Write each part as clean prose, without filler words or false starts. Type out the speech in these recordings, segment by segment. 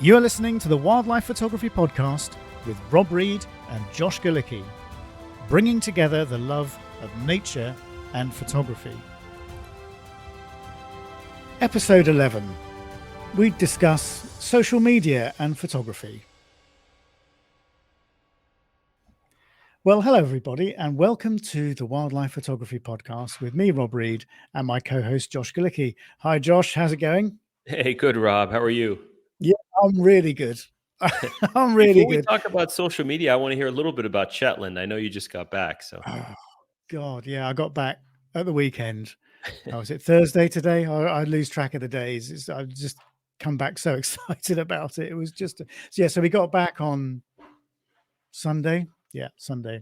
You are listening to the Wildlife Photography Podcast with Rob Reed and Josh Galicki, bringing together the love of nature and photography. Episode 11. We discuss social media and photography. Well, hello everybody, and welcome to the Wildlife Photography Podcast with me, Rob Reed, and my co-host Josh Galicki. Hi Josh, how's it going? Hey, good, Rob. How are you? Yeah, I'm really good. I'm really Before we good. talk about social media, I want to hear a little bit about Shetland. I know you just got back, so. Oh, God, yeah, I got back at the weekend. Was it Thursday today? I lose track of the days. I've just come back so excited about it. It was just, so we got back on Sunday. Yeah, Sunday.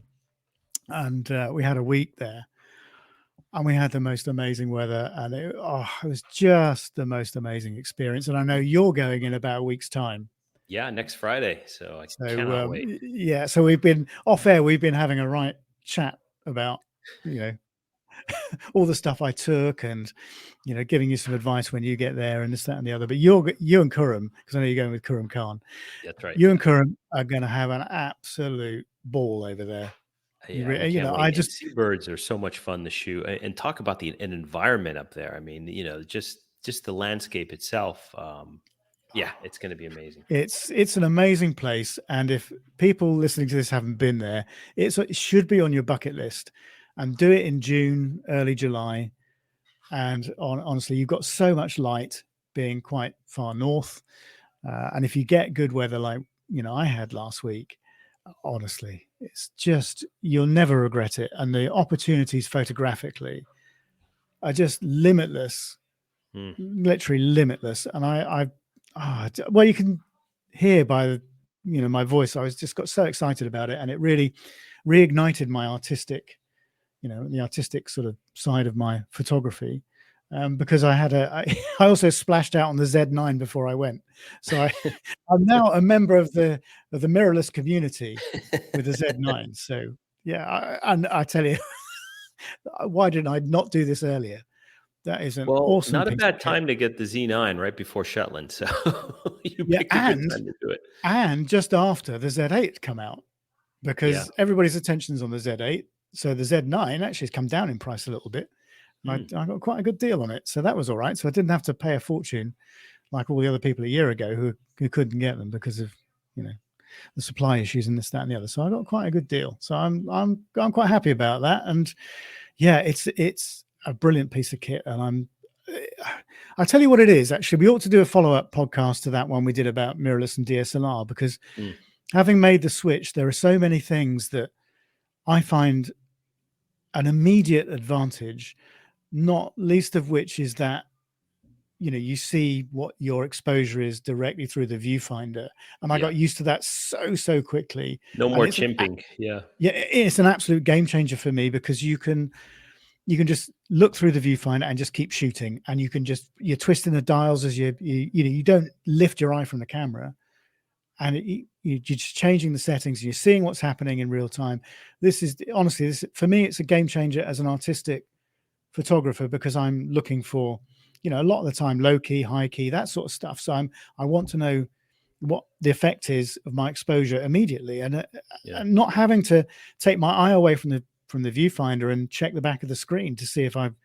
And we had a week there. And we had the most amazing weather. And it was just the most amazing experience. And I know you're going in about a week's time. Yeah, next Friday. So I cannot wait. Yeah, so we've been off air. We've been having a right chat about, all the stuff I took and, giving you some advice when you get there and this, that, and the other. But you and Khurram, because I know you're going with Khurram Khan. That's right. You and Khurram are going to have an absolute ball over there. Yeah, seabirds are so much fun to shoot, and talk about an environment up there. I mean, just the landscape itself. Yeah, it's going to be amazing. It's an amazing place, and if people listening to this haven't been there, it should be on your bucket list. And do it in June, early July. And honestly, you've got so much light being quite far north, and if you get good weather like I had last week, honestly, it's just, you'll never regret it. And the opportunities photographically are just limitless, literally limitless. And well, you can hear by my voice, I just got so excited about it, and it really reignited my artistic, the artistic sort of side of my photography. Because I also splashed out on the Z9 before I went, so I'm now a member of the mirrorless community with the Z9. So yeah, and I tell you, why didn't I not do this earlier? That is an awesome. Not a bad time to get the Z9 right before Shetland. So you picked a good time to do it. And just after the Z8 come out, because everybody's attention's on the Z8, so the Z9 actually has come down in price a little bit. I got quite a good deal on it, so that was all right. So I didn't have to pay a fortune like all the other people a year ago who couldn't get them because of the supply issues and this, that, and the other. So I got quite a good deal. So I'm quite happy about that. And yeah, it's a brilliant piece of kit. And I'll tell you what it is. Actually, we ought to do a follow-up podcast to that one we did about mirrorless and DSLR, because having made the switch, there are so many things that I find an immediate advantage. Not least of which is that, you see what your exposure is directly through the viewfinder. And I got used to that so quickly. No more chimping. Yeah, it's an absolute game changer for me, because you can just look through the viewfinder and just keep shooting. And you're twisting the dials as you don't lift your eye from the camera. And you're just changing the settings and you're seeing what's happening in real time. This is honestly, for me, it's a game changer as an artistic photographer, because I'm looking for, a lot of the time, low key, high key, that sort of stuff. So I want to know what the effect is of my exposure immediately, and not having to take my eye away from the viewfinder and check the back of the screen to see if I've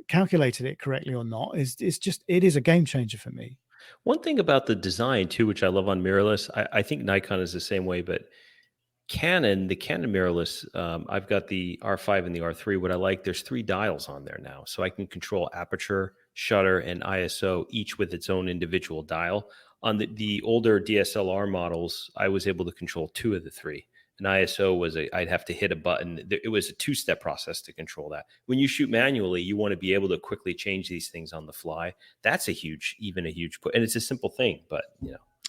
calculated it correctly or not. It is a game changer for me. One thing about the design too, which I love on mirrorless, I think Nikon is the same way, but the Canon mirrorless, I've got the R5 and the R3. What I like, there's 3 dials on there now, so I can control aperture, shutter, and ISO, each with its own individual dial. On the older DSLR models, I was able to control 2 of the 3. And ISO was I'd have to hit a button. It was a 2-step process to control that. When you shoot manually, you want to be able to quickly change these things on the fly. That's a huge put, and it's a simple thing, but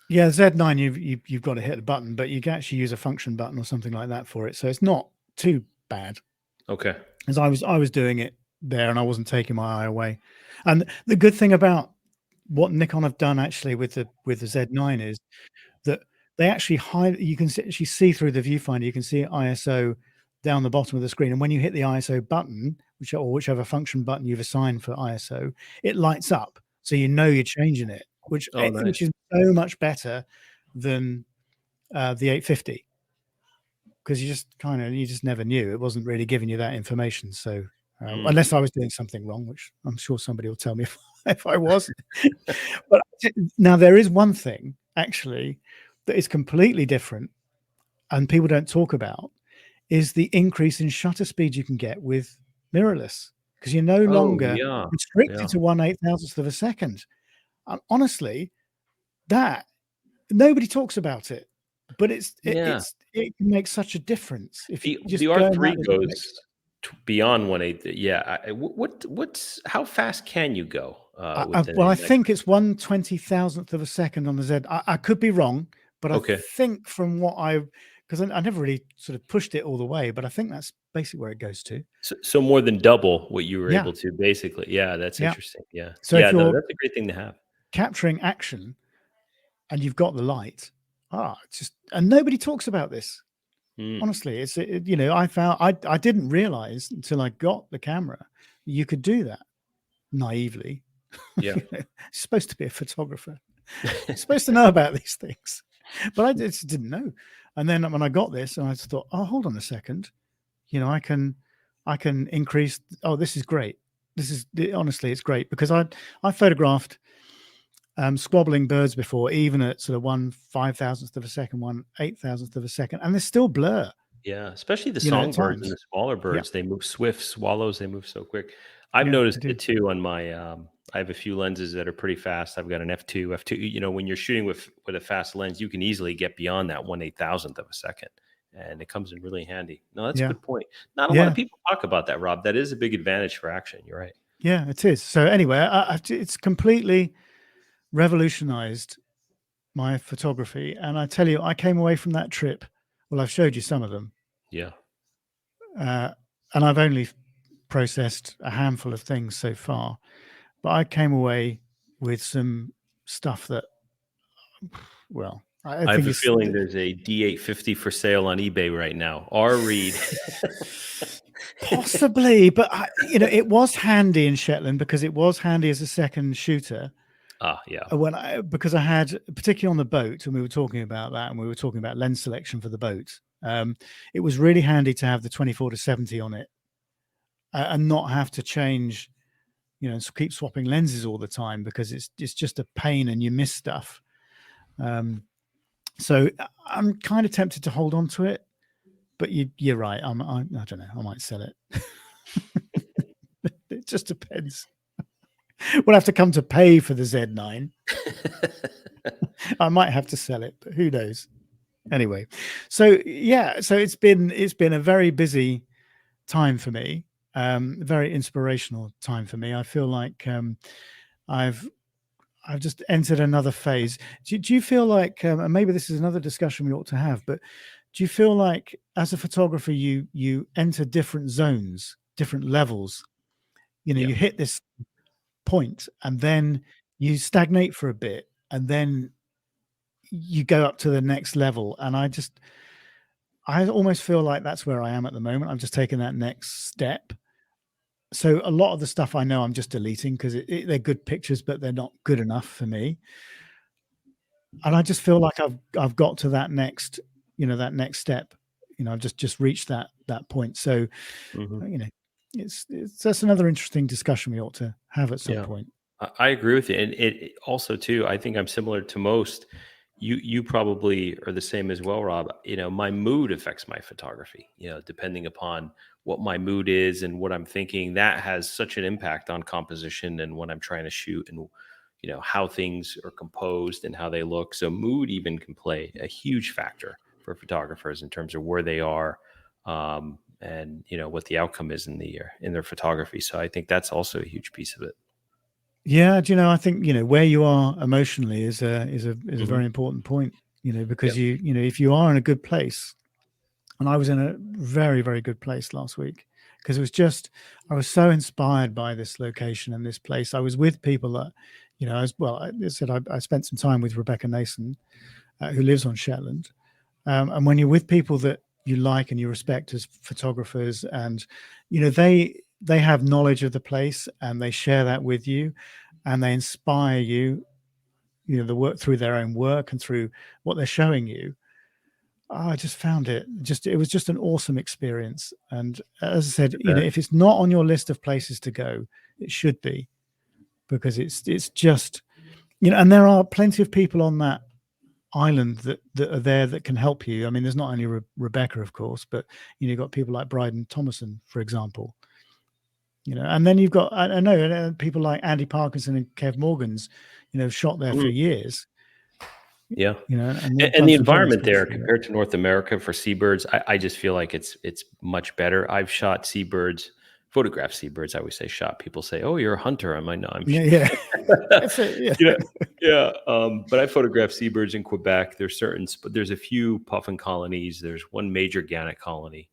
Yeah, Z9, you've got to hit a button, but you can actually use a function button or something like that for it, so it's not too bad. Okay. As I was doing it there, and I wasn't taking my eye away. And the good thing about what Nikon have done actually with the Z9 is that they actually hide. You can actually see through the viewfinder. You can see ISO down the bottom of the screen, and when you hit the ISO button, whichever function button you've assigned for ISO, it lights up, so you're changing it. which Oh, which nice. is so much better than the 850, because you just never knew. It wasn't really giving you that information. So unless I was doing something wrong, which I'm sure somebody will tell me if I was. But now there is one thing actually that is completely different and people don't talk about, is the increase in shutter speed you can get with mirrorless, because you're no Oh, longer yeah. restricted Yeah. to 1/8,000th of a second. Honestly, that nobody talks about it, but Yeah. it can make such a difference if you The just go in R3 that little bit. goes beyond 1/8. Yeah. What's how fast can you go with the Well, I Nikon? think it's 1/20,000th of a second on the Z. I could be wrong, but I Okay. think from what because I never really sort of pushed it all the way, but I think that's basically where it goes to. So more than double what you were Yeah, able to basically. Yeah, that's yeah. interesting. Yeah. So if Yeah, no, you're that's a great thing to have. capturing action and you've got the light, it's just, and nobody talks about this. Mm, Honestly, I didn't realize until I got the camera you could do that naively. yeah. You're supposed to be a photographer. You're supposed to know about these things, but I just didn't know. And then when I got this, and I just thought, oh, hold on a second, I can increase. Oh, this is great. Honestly, it's great, because I photographed squabbling birds before, even at sort of 1/5000th of a second, 1/8000th of a second, and there's still blur, Yeah, especially the at songbirds and times. the smaller Yeah, birds, they move swift. Swallows, they move so quick. I've yeah, I noticed do. it too on my I have a few lenses that are pretty fast. I've got an f2. When you're shooting with a fast lens, you can easily get beyond that 1/8000th of a second. And it comes in really handy. No, that's a Yeah, good point. Not a lot of yeah, people talk about that, Rob. That is a big advantage for action. You're right. yeah. It is. So anyway, it's completely revolutionized my photography, and I tell you, I came away from that trip. Well, I've showed you some of them, Yeah. and I've only processed a handful of things so far, but I came away with some stuff that, well, I I have think a it's feeling there's a D850 for sale on eBay right now. R Reed. possibly, but it was handy in Shetland, because it was handy as a second shooter. Yeah. Because I had, particularly on the boat, and we were talking about that, and we were talking about lens selection for the boat. It was really handy to have the 24-70 on it, and not have to change, keep swapping lenses all the time, because it's just a pain and you miss stuff. So I'm kind of tempted to hold on to it, but you're right. I don't know. I might sell it. It just depends. We'll have to come to pay for the Z9. I might have to sell it, but who knows? Anyway, so yeah, so it's been a very busy time for me, very inspirational time for me. I feel like I've just entered another phase. Do you feel like, and maybe this is another discussion we ought to have, but do you feel like as a photographer you enter different zones, different levels? Yeah. You hit this point and then you stagnate for a bit, and then you go up to the next level. And I almost feel like that's where I am at the moment. I'm just taking that next step. So a lot of the stuff I know I'm just deleting, because they're good pictures, but they're not good enough for me. And I just feel like I've got to that next, that next step. I've just reached that point. So, Mhm. it's that's another interesting discussion we ought to have at some Yeah. point. I agree with you, and it also too. I think I'm similar to most. You probably are the same as well, Rob. My mood affects my photography. Depending upon what my mood is and what I'm thinking, that has such an impact on composition and what I'm trying to shoot, and how things are composed and how they look. So mood even can play a huge factor for photographers in terms of where they are, and what the outcome is in their photography. So I think that's also a huge piece of it. Yeah, I think where you are emotionally is a Hmm. very important point. Yeah. Because if you are in a good place, and I was in a very, very good place last week, because I was so inspired by this location and this place. I was with people that, I said I spent some time with Rebecca Nason, who lives on Shetland. And when you're with people that you like and you respect as photographers, and they have knowledge of the place and they share that with you, and they inspire you, the work through their own work and through what they're showing you. I just found it was just an awesome experience. And as I said, if it's not on your list of places to go, it should be, because it's just, and there are plenty of people on that island that are there that can help you. I mean, there's not only Rebecca, of course, but you've got people like Bryden Thomason, for example. And then you've got, I know people like Andy Parkinson and Kev Morgans, shot there for years. Yeah. And the environment there compared to North America for seabirds, I just feel like it's much better. I've shot seabirds, photographed seabirds. I always say shot. People say, "Oh, you're a hunter." I'm like, "No, I'm." Yeah. But I photographed seabirds in Quebec. There's a few puffin colonies. There's one major gannet colony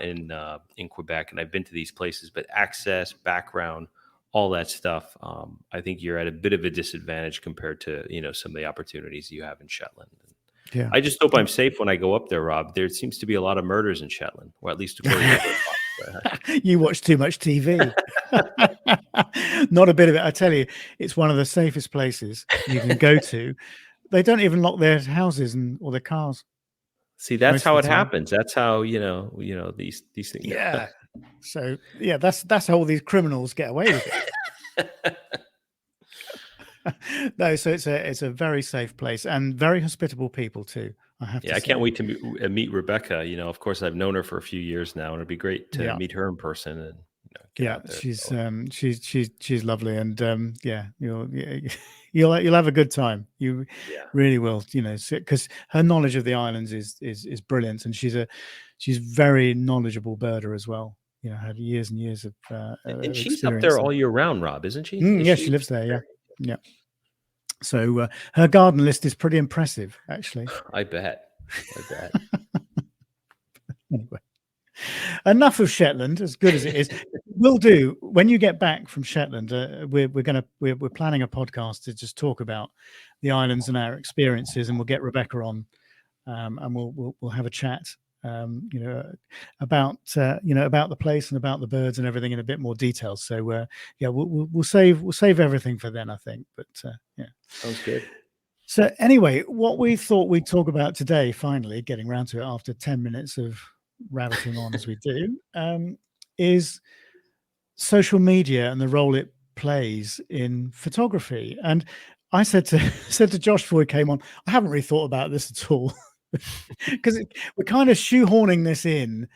in Quebec, and I've been to these places. But access, background, all that stuff, I think you're at a bit of a disadvantage compared to some of the opportunities you have in Shetland. Yeah, I just hope I'm safe when I go up there, Rob. There seems to be a lot of murders in Shetland, or at least according to you watch too much TV. Not a bit of it. I tell you, it's one of the safest places you can go to. They don't even lock their houses or their cars. See, that's how it happens. That's how these things. Yeah. So yeah, that's how all these criminals get away with it. No, so it's a very safe place and very hospitable people too. I can't wait to meet Rebecca. Of course, I've known her for a few years now, and it'd be great to meet her in person. And she's lovely, and you'll have a good time. You really will, because her knowledge of the islands is brilliant, and she's very knowledgeable birder as well. Had years and years of and she's up there all year round, Rob, isn't she? She lives there. Yeah. So her garden list is pretty impressive, actually. I bet. Anyway, enough of Shetland, as good as it is. We'll do when you get back from Shetland. We're planning a podcast to just talk about the islands and our experiences, and we'll get Rebecca on, and we'll have a chat. About the place and about the birds and everything in a bit more detail. So we'll save everything for then, I think. But sounds good. So anyway, what we thought we'd talk about today, finally getting around to it after 10 minutes of rabbiting on as we do, is social media and the role it plays in photography. And I said to Josh before he came on, I haven't really thought about this at all. Because we're kind of shoehorning this in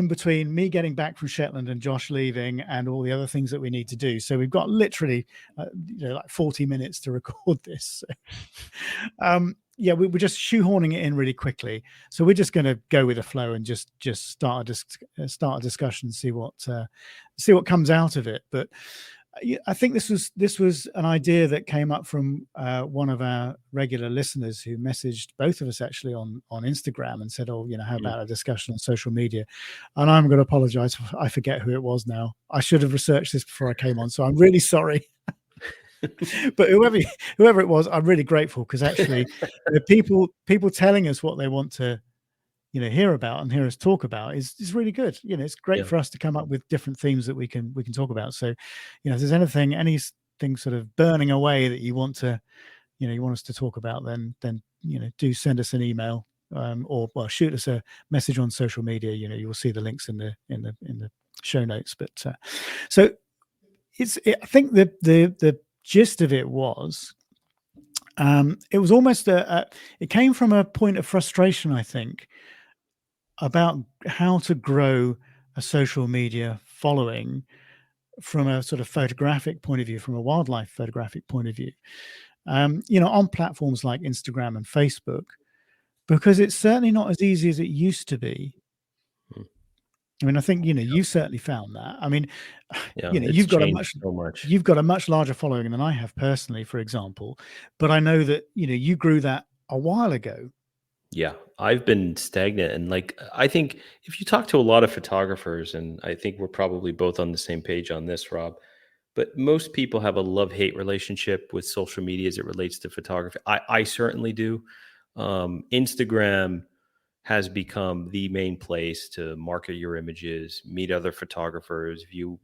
between me getting back from Shetland and Josh leaving and all the other things that we need to do. So we've got literally like 40 minutes to record this. We're just shoehorning it in really quickly. So we're just going to go with the flow and just start a discussion, see what comes out of it. But I think this was an idea that came up from one of our regular listeners who messaged both of us actually on Instagram and said, "Oh, how about a discussion on social media?" And I'm going to apologize. I forget who it was now. I should have researched this before I came on, so I'm really sorry. But whoever it was, I'm really grateful, because actually the people telling us what they want to hear about and hear us talk about is really good. It's great for us to come up with different themes that we can talk about. So, if there's anything sort of burning away that you want to, you want us to talk about, then do send us an email, or shoot us a message on social media. You'll see the links in the show notes. But so I think the gist of it was, it was almost it came from a point of frustration, I think, about how to grow a social media following from a sort of photographic point of view, from a wildlife photographic point of view, on platforms like Instagram and Facebook, because it's certainly not as easy as it used to be. I mean, I think, you certainly found that. I mean, you've got a much larger following than I have personally, for example, but I know that, you grew that a while ago. Yeah, I've been stagnant. And I think if you talk to a lot of photographers, and I think we're probably both on the same page on this, Rob, but most people have a love-hate relationship with social media as it relates to photography. I certainly do. Instagram has become the main place to market your images, meet other photographers, view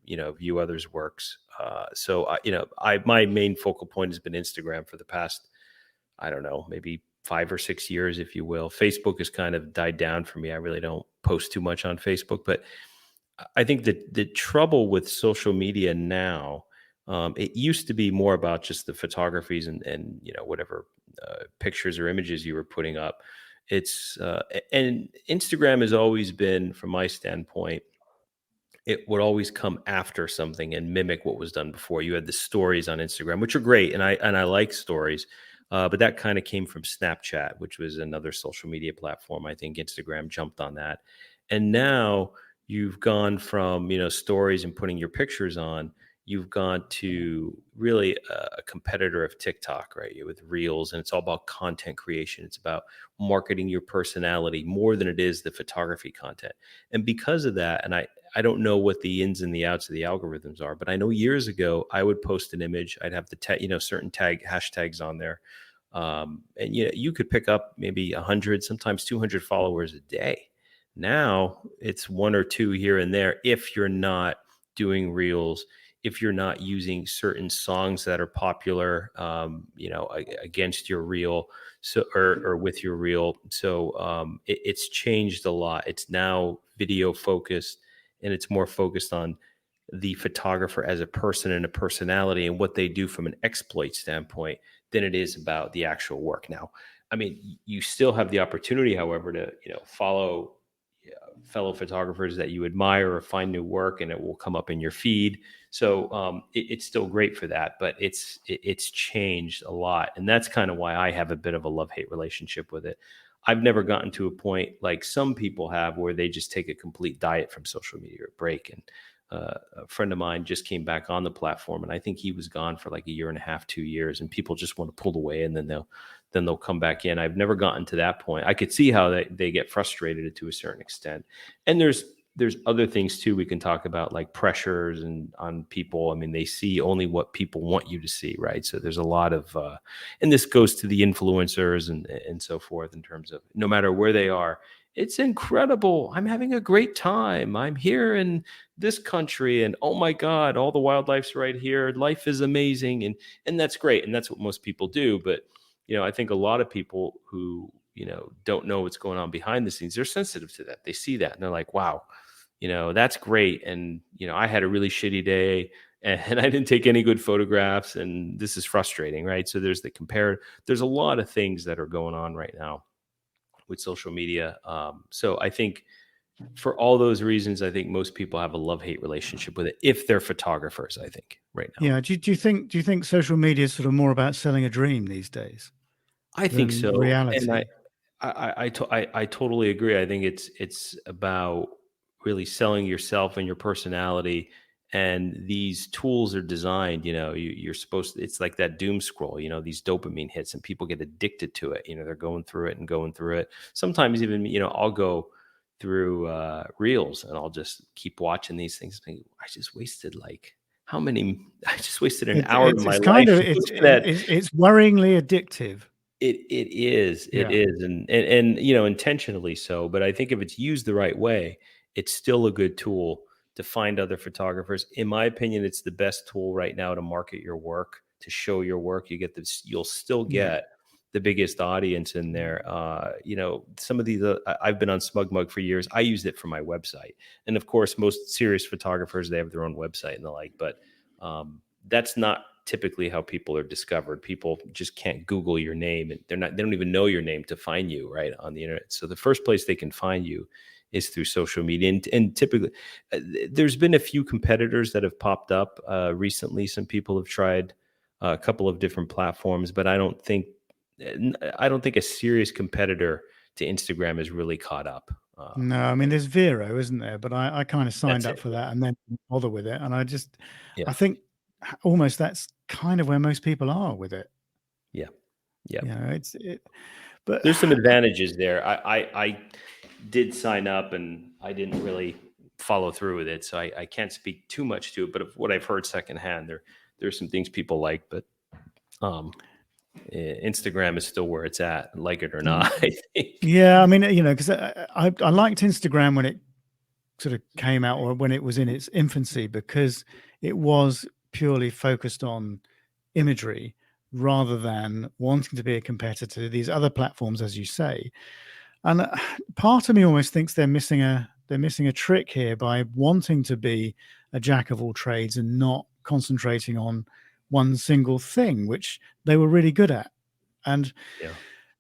others' works. My main focal point has been Instagram for the past, I don't know, maybe 5 or 6 years, if you will. Facebook has kind of died down for me. I really don't post too much on Facebook, but I think that the trouble with social media now, it used to be more about just the photographies and whatever pictures or images you were putting up. And Instagram has always been, from my standpoint, it would always come after something and mimic what was done before. You had the stories on Instagram, which are great, and I like stories, but that kind of came from Snapchat, which was another social media platform. I think Instagram jumped on that, and now you've gone from stories and putting your pictures on. You've gone to really a competitor of TikTok, right? With Reels, and it's all about content creation. It's about marketing your personality more than it is the photography content. And because of that, and I don't know what the ins and the outs of the algorithms are, but I know years ago I would post an image. I'd have the certain tag hashtags on there, and you could pick up maybe 100, sometimes 200 followers a day. Now it's one or two here and there if you're not doing reels, if you're not using certain songs that are popular, against your reel, or with your reel. So it's changed a lot. It's now video focused, and it's more focused on the photographer as a person and a personality and what they do from an exploit standpoint than it is about the actual work. Now, I mean, you still have the opportunity, however, to follow fellow photographers that you admire or find new work, and it will come up in your feed. So it's still great for that, but it's changed a lot, and that's kind of why I have a bit of a love-hate relationship with it. I've never gotten to a point like some people have where they just take a complete diet from social media or break. And a friend of mine just came back on the platform, and I think he was gone for like a year and a half, 2 years, and people just want to pull away, and then they'll come back in. I've never gotten to that point. I could see how they get frustrated to a certain extent. And there's other things too we can talk about, like pressures and on people. I mean, they see only what people want you to see, right? So there's a lot of and this goes to the influencers and so forth, in terms of no matter where they are, it's incredible, I'm having a great time, I'm here in this country, and oh my God, all the wildlife's right here, life is amazing. And that's great, and that's what most people do. But I think a lot of people who don't know what's going on behind the scenes, they're sensitive to that. They see that and they're like, wow, that's great. And, I had a really shitty day and I didn't take any good photographs, and this is frustrating, right? So there's a lot of things that are going on right now with social media. So I think for all those reasons, I think most people have a love-hate relationship with it if they're photographers, I think, right now. Yeah. Do you think social media is sort of more about selling a dream these days I think than so. And reality? I totally agree. I think it's about really selling yourself and your personality. And these tools are designed, you're supposed to, it's like that doom scroll, these dopamine hits, and people get addicted to it. They're going through it and going through it. Sometimes even, I'll go through reels and I'll just keep watching these things. I just wasted I just wasted an hour of my It's kind life of looking at. it's worryingly addictive. It is. It Yeah. is. And intentionally so. But I think if it's used the right way, it's still a good tool to find other photographers. In my opinion, it's the best tool right now to market your work, to show your work. You'll still Yeah. get the biggest audience in there. Some of these, I've been on SmugMug for years. I used it for my website. And of course, most serious photographers, they have their own website and the like, but that's not typically how people are discovered. People just can't Google your name, and they don't even know your name to find you right on the internet. So the first place they can find you is through social media. And typically there's been a few competitors that have popped up recently. Some people have tried a couple of different platforms, but I don't think a serious competitor to Instagram is really caught up. No, I mean, there's Vero, isn't there? But I kind of signed That's up it. for that and then didn't bother with it. And I Yeah. think almost that's kind of where most people are with it. Yeah. Yeah. But There's some advantages there. I did sign up and I didn't really follow through with it, so I can't speak too much to it. But of what I've heard secondhand, there's some things people like, but Instagram is still where it's at, like it or not. I think. Yeah, I mean, because I liked Instagram when it sort of came out, or when it was in its infancy, because it was purely focused on imagery rather than wanting to be a competitor to these other platforms, as you say. And part of me almost thinks they're missing a trick here by wanting to be a jack of all trades and not concentrating on one single thing, which they were really good at. And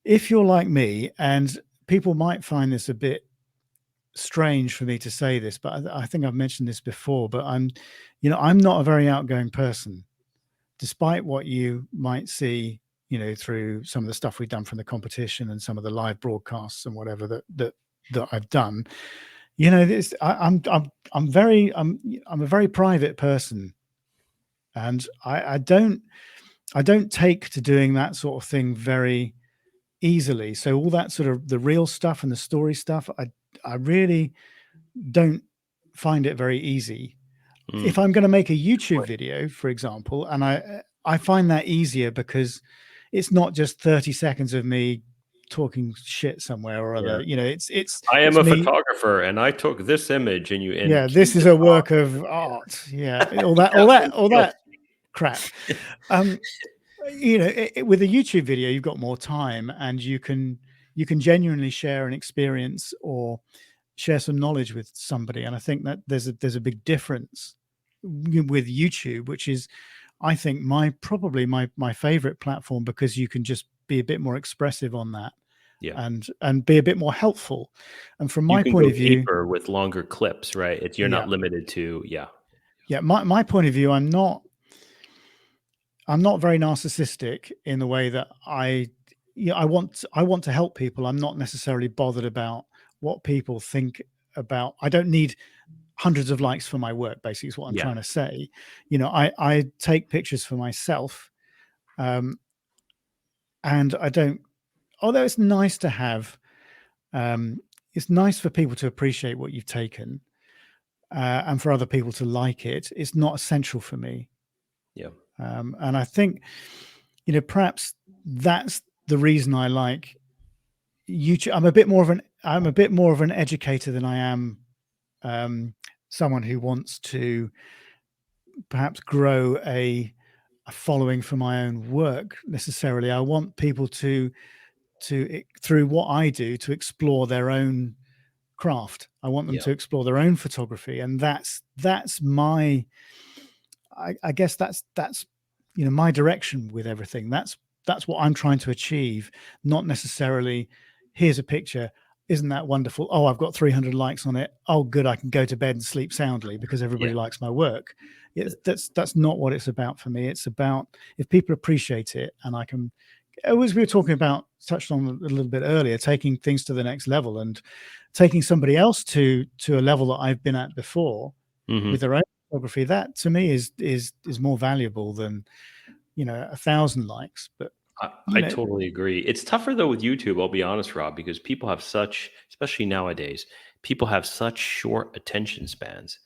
if you're like me, and people might find this a bit strange for me to say this, but I think I've mentioned this before, but I'm not a very outgoing person, despite what you might see, through some of the stuff we've done from the competition and some of the live broadcasts and whatever that I've done. I'm a very private person, and I don't take to doing that sort of thing very easily. So all that sort of the real stuff and the story stuff, I really don't find it very easy. If I'm going to make a YouTube video, for example, and I find that easier because it's not just 30 seconds of me talking shit somewhere or other. It's I am a photographer and I took this image, and this is a work of art. All that crap. With a YouTube video, you've got more time, and you can genuinely share an experience or share some knowledge with somebody. And I think that there's a big difference with YouTube, which is, I think, probably my favorite platform, because you can just be a bit more expressive on that, and be a bit more helpful. And from my point of view, deeper with longer clips, right? You're not limited to my point of view, I'm not very narcissistic in the way that I want to help people. I'm not necessarily bothered about what people think about. I don't need hundreds of likes for my work, basically, is what I'm trying to say. I take pictures for myself, and I don't, although it's nice to have, it's nice for people to appreciate what you've taken, and for other people to like it. It's not essential for me. And I think, perhaps that's the reason I like YouTube. I'm a bit more of an educator than I am someone who wants to perhaps grow a following for my own work necessarily. I want people to through what I do, to explore their own craft. I want them to explore their own photography, and that's my, I guess that's my direction with everything. That's what I'm trying to achieve, not necessarily here's a picture, isn't that wonderful? Oh, I've got 300 likes on it. Oh, good, I can go to bed and sleep soundly because everybody likes my work. That's not what it's about for me. It's about, if people appreciate it, and I can, as we were talking about, touched on a little bit earlier, taking things to the next level and taking somebody else to a level that I've been at before with their own photography. That to me is more valuable than 1,000 likes. But I totally agree. It's tougher though with YouTube, I'll be honest, Rob, because people have especially nowadays, people have such short attention spans,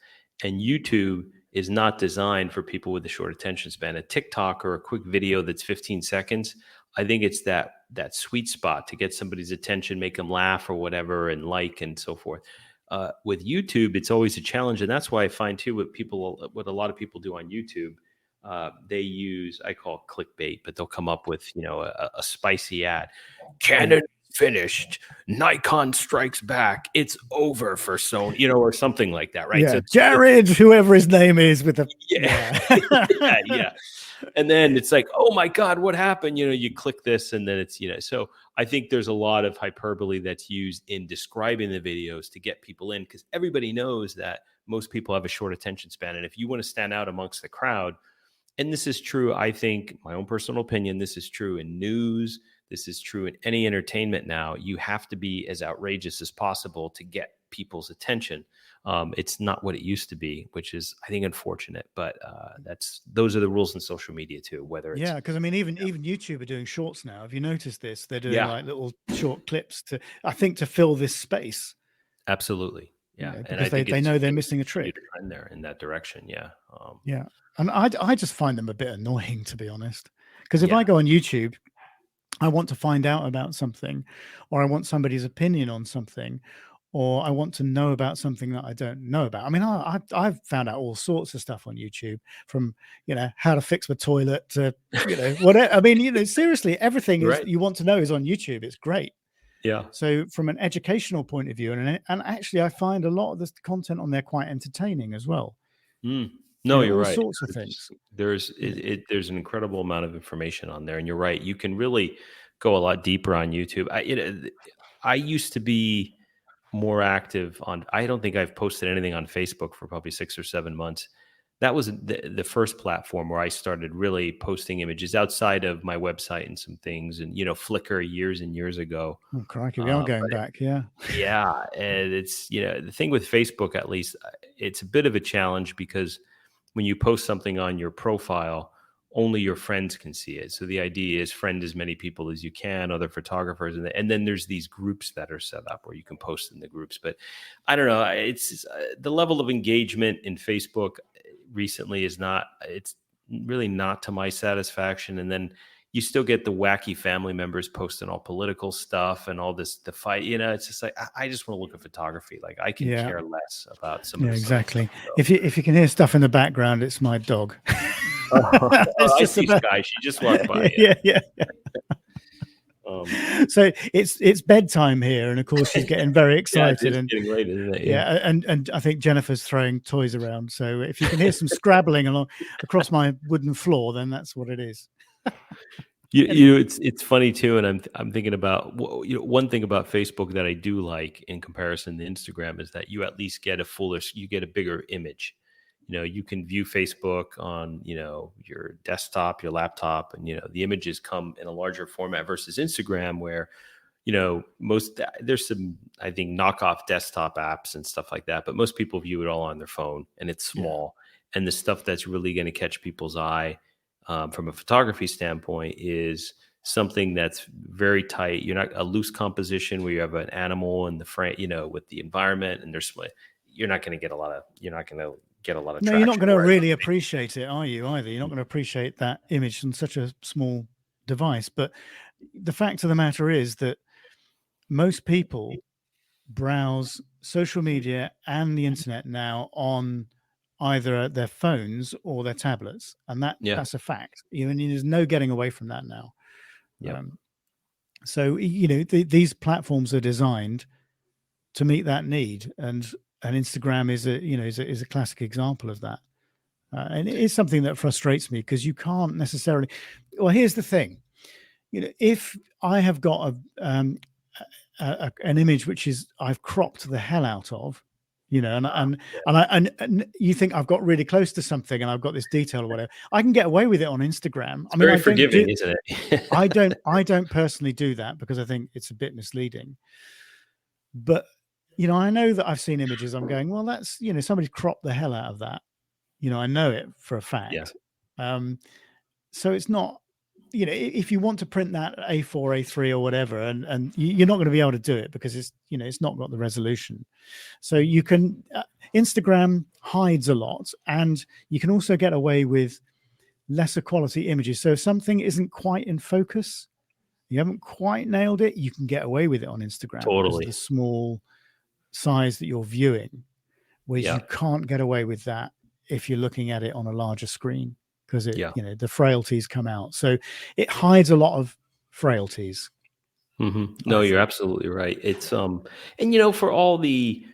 and YouTube is not designed for people with a short attention span. A TikTok or a quick video that's 15 seconds, I think it's that sweet spot to get somebody's attention, make them laugh or whatever, and and so forth. With YouTube, it's always a challenge. And that's why I find too, what a lot of people do on YouTube, they use, I call it clickbait, but they'll come up with, a spicy ad. Canon finished. Nikon strikes back. It's over for Sony, or something like that, right? Yeah, so Jared, whoever his name is, with the yeah. And then it's like, oh my God, what happened? You click this, and then it's, so I think there's a lot of hyperbole that's used in describing the videos to get people in, because everybody knows that most people have a short attention span. And if you want to stand out amongst the crowd, and this is true, I think, my own personal opinion, this is true in news, this is true in any entertainment now, you have to be as outrageous as possible to get people's attention. It's not what it used to be, which is, I think, unfortunate. But those are the rules in social media too. Whether it's, because I mean, even YouTube are doing shorts now. Have you noticed this? They're doing like little short clips to fill this space. Absolutely, because they know they're missing a trick. Trend there in that direction, and I just find them a bit annoying, to be honest. Because if I go on YouTube, I want to find out about something, or I want somebody's opinion on something, or I want to know about something that I don't know about. I mean, I've found out all sorts of stuff on YouTube, from, how to fix my toilet to, whatever. I mean, seriously, everything is Right. you want to know is on YouTube. It's great. Yeah. So from an educational point of view, and actually, I find a lot of the content on there quite entertaining as well. Mm. No, you're All right. sorts of things. There's an incredible amount of information on there, and you're right. You can really go a lot deeper on YouTube. I used to be more active on. I don't think I've posted anything on Facebook for probably 6 or 7 months. That was the first platform where I started really posting images outside of my website and some things, and Flickr years and years ago. Oh, crikey, we are going back. Yeah. Yeah, and it's the thing with Facebook, at least, it's a bit of a challenge because when you post something on your profile, only your friends can see it. So the idea is friend as many people as you can, other photographers, and then there's these groups that are set up where you can post in the groups. But I don't know, it's the level of engagement in Facebook recently it's really not to my satisfaction. And then you still get the wacky family members posting all political stuff and all this, the fight, it's just like, I just want to look at photography. Like, I can care less about some of Yeah, the exactly. stuff. So. If you can hear stuff in the background, it's my dog. I see Sky. She just walked by. Yeah. So it's bedtime here, and of course she's getting very excited. It's getting late, isn't it? Yeah, and I think Jennifer's throwing toys around. So if you can hear some scrabbling across my wooden floor, then that's what it is. It's funny too, and I'm thinking about one thing about Facebook that I do like in comparison to Instagram is that you at least get you get a bigger image. You can view Facebook on your desktop, your laptop, and the images come in a larger format versus Instagram, where there's some, I think, knockoff desktop apps and stuff like that, but most people view it all on their phone, and it's small. And the stuff that's really going to catch people's eye from a photography standpoint is something that's very tight. You're not a loose composition where you have an animal in the frame, with the environment, and you're not going to get a lot of No, you're not going to really appreciate it, are you, either? You're not going to appreciate that image on such a small device. But the fact of the matter is that most people browse social media and the internet now on either their phones or their tablets, and that's a fact. There's no getting away from that now. So these platforms are designed to meet that need, and Instagram is a classic example of that. And it is something that frustrates me because you can't necessarily. Well, here's the thing: if I have got an image which I've cropped the hell out of, and you think I've got really close to something and I've got this detail or whatever, I can get away with it on Instagram. It's very forgiving, isn't it? I don't personally do that because I think it's a bit misleading. But I know that I've seen images. I'm going, well, that's somebody's cropped the hell out of that. I know it for a fact. So it's not. If you want to print that A4, A3 or whatever, and you're not going to be able to do it because it's not got the resolution. So you can, Instagram hides a lot, and you can also get away with lesser quality images. So if something isn't quite in focus, you haven't quite nailed it, you can get away with it on Instagram. Totally. Because of the small size that you're viewing, whereas you can't get away with that if you're looking at it on a larger screen. Because the frailties come out, so it hides a lot of frailties. Mm-hmm. No, you're absolutely right. It's and for all the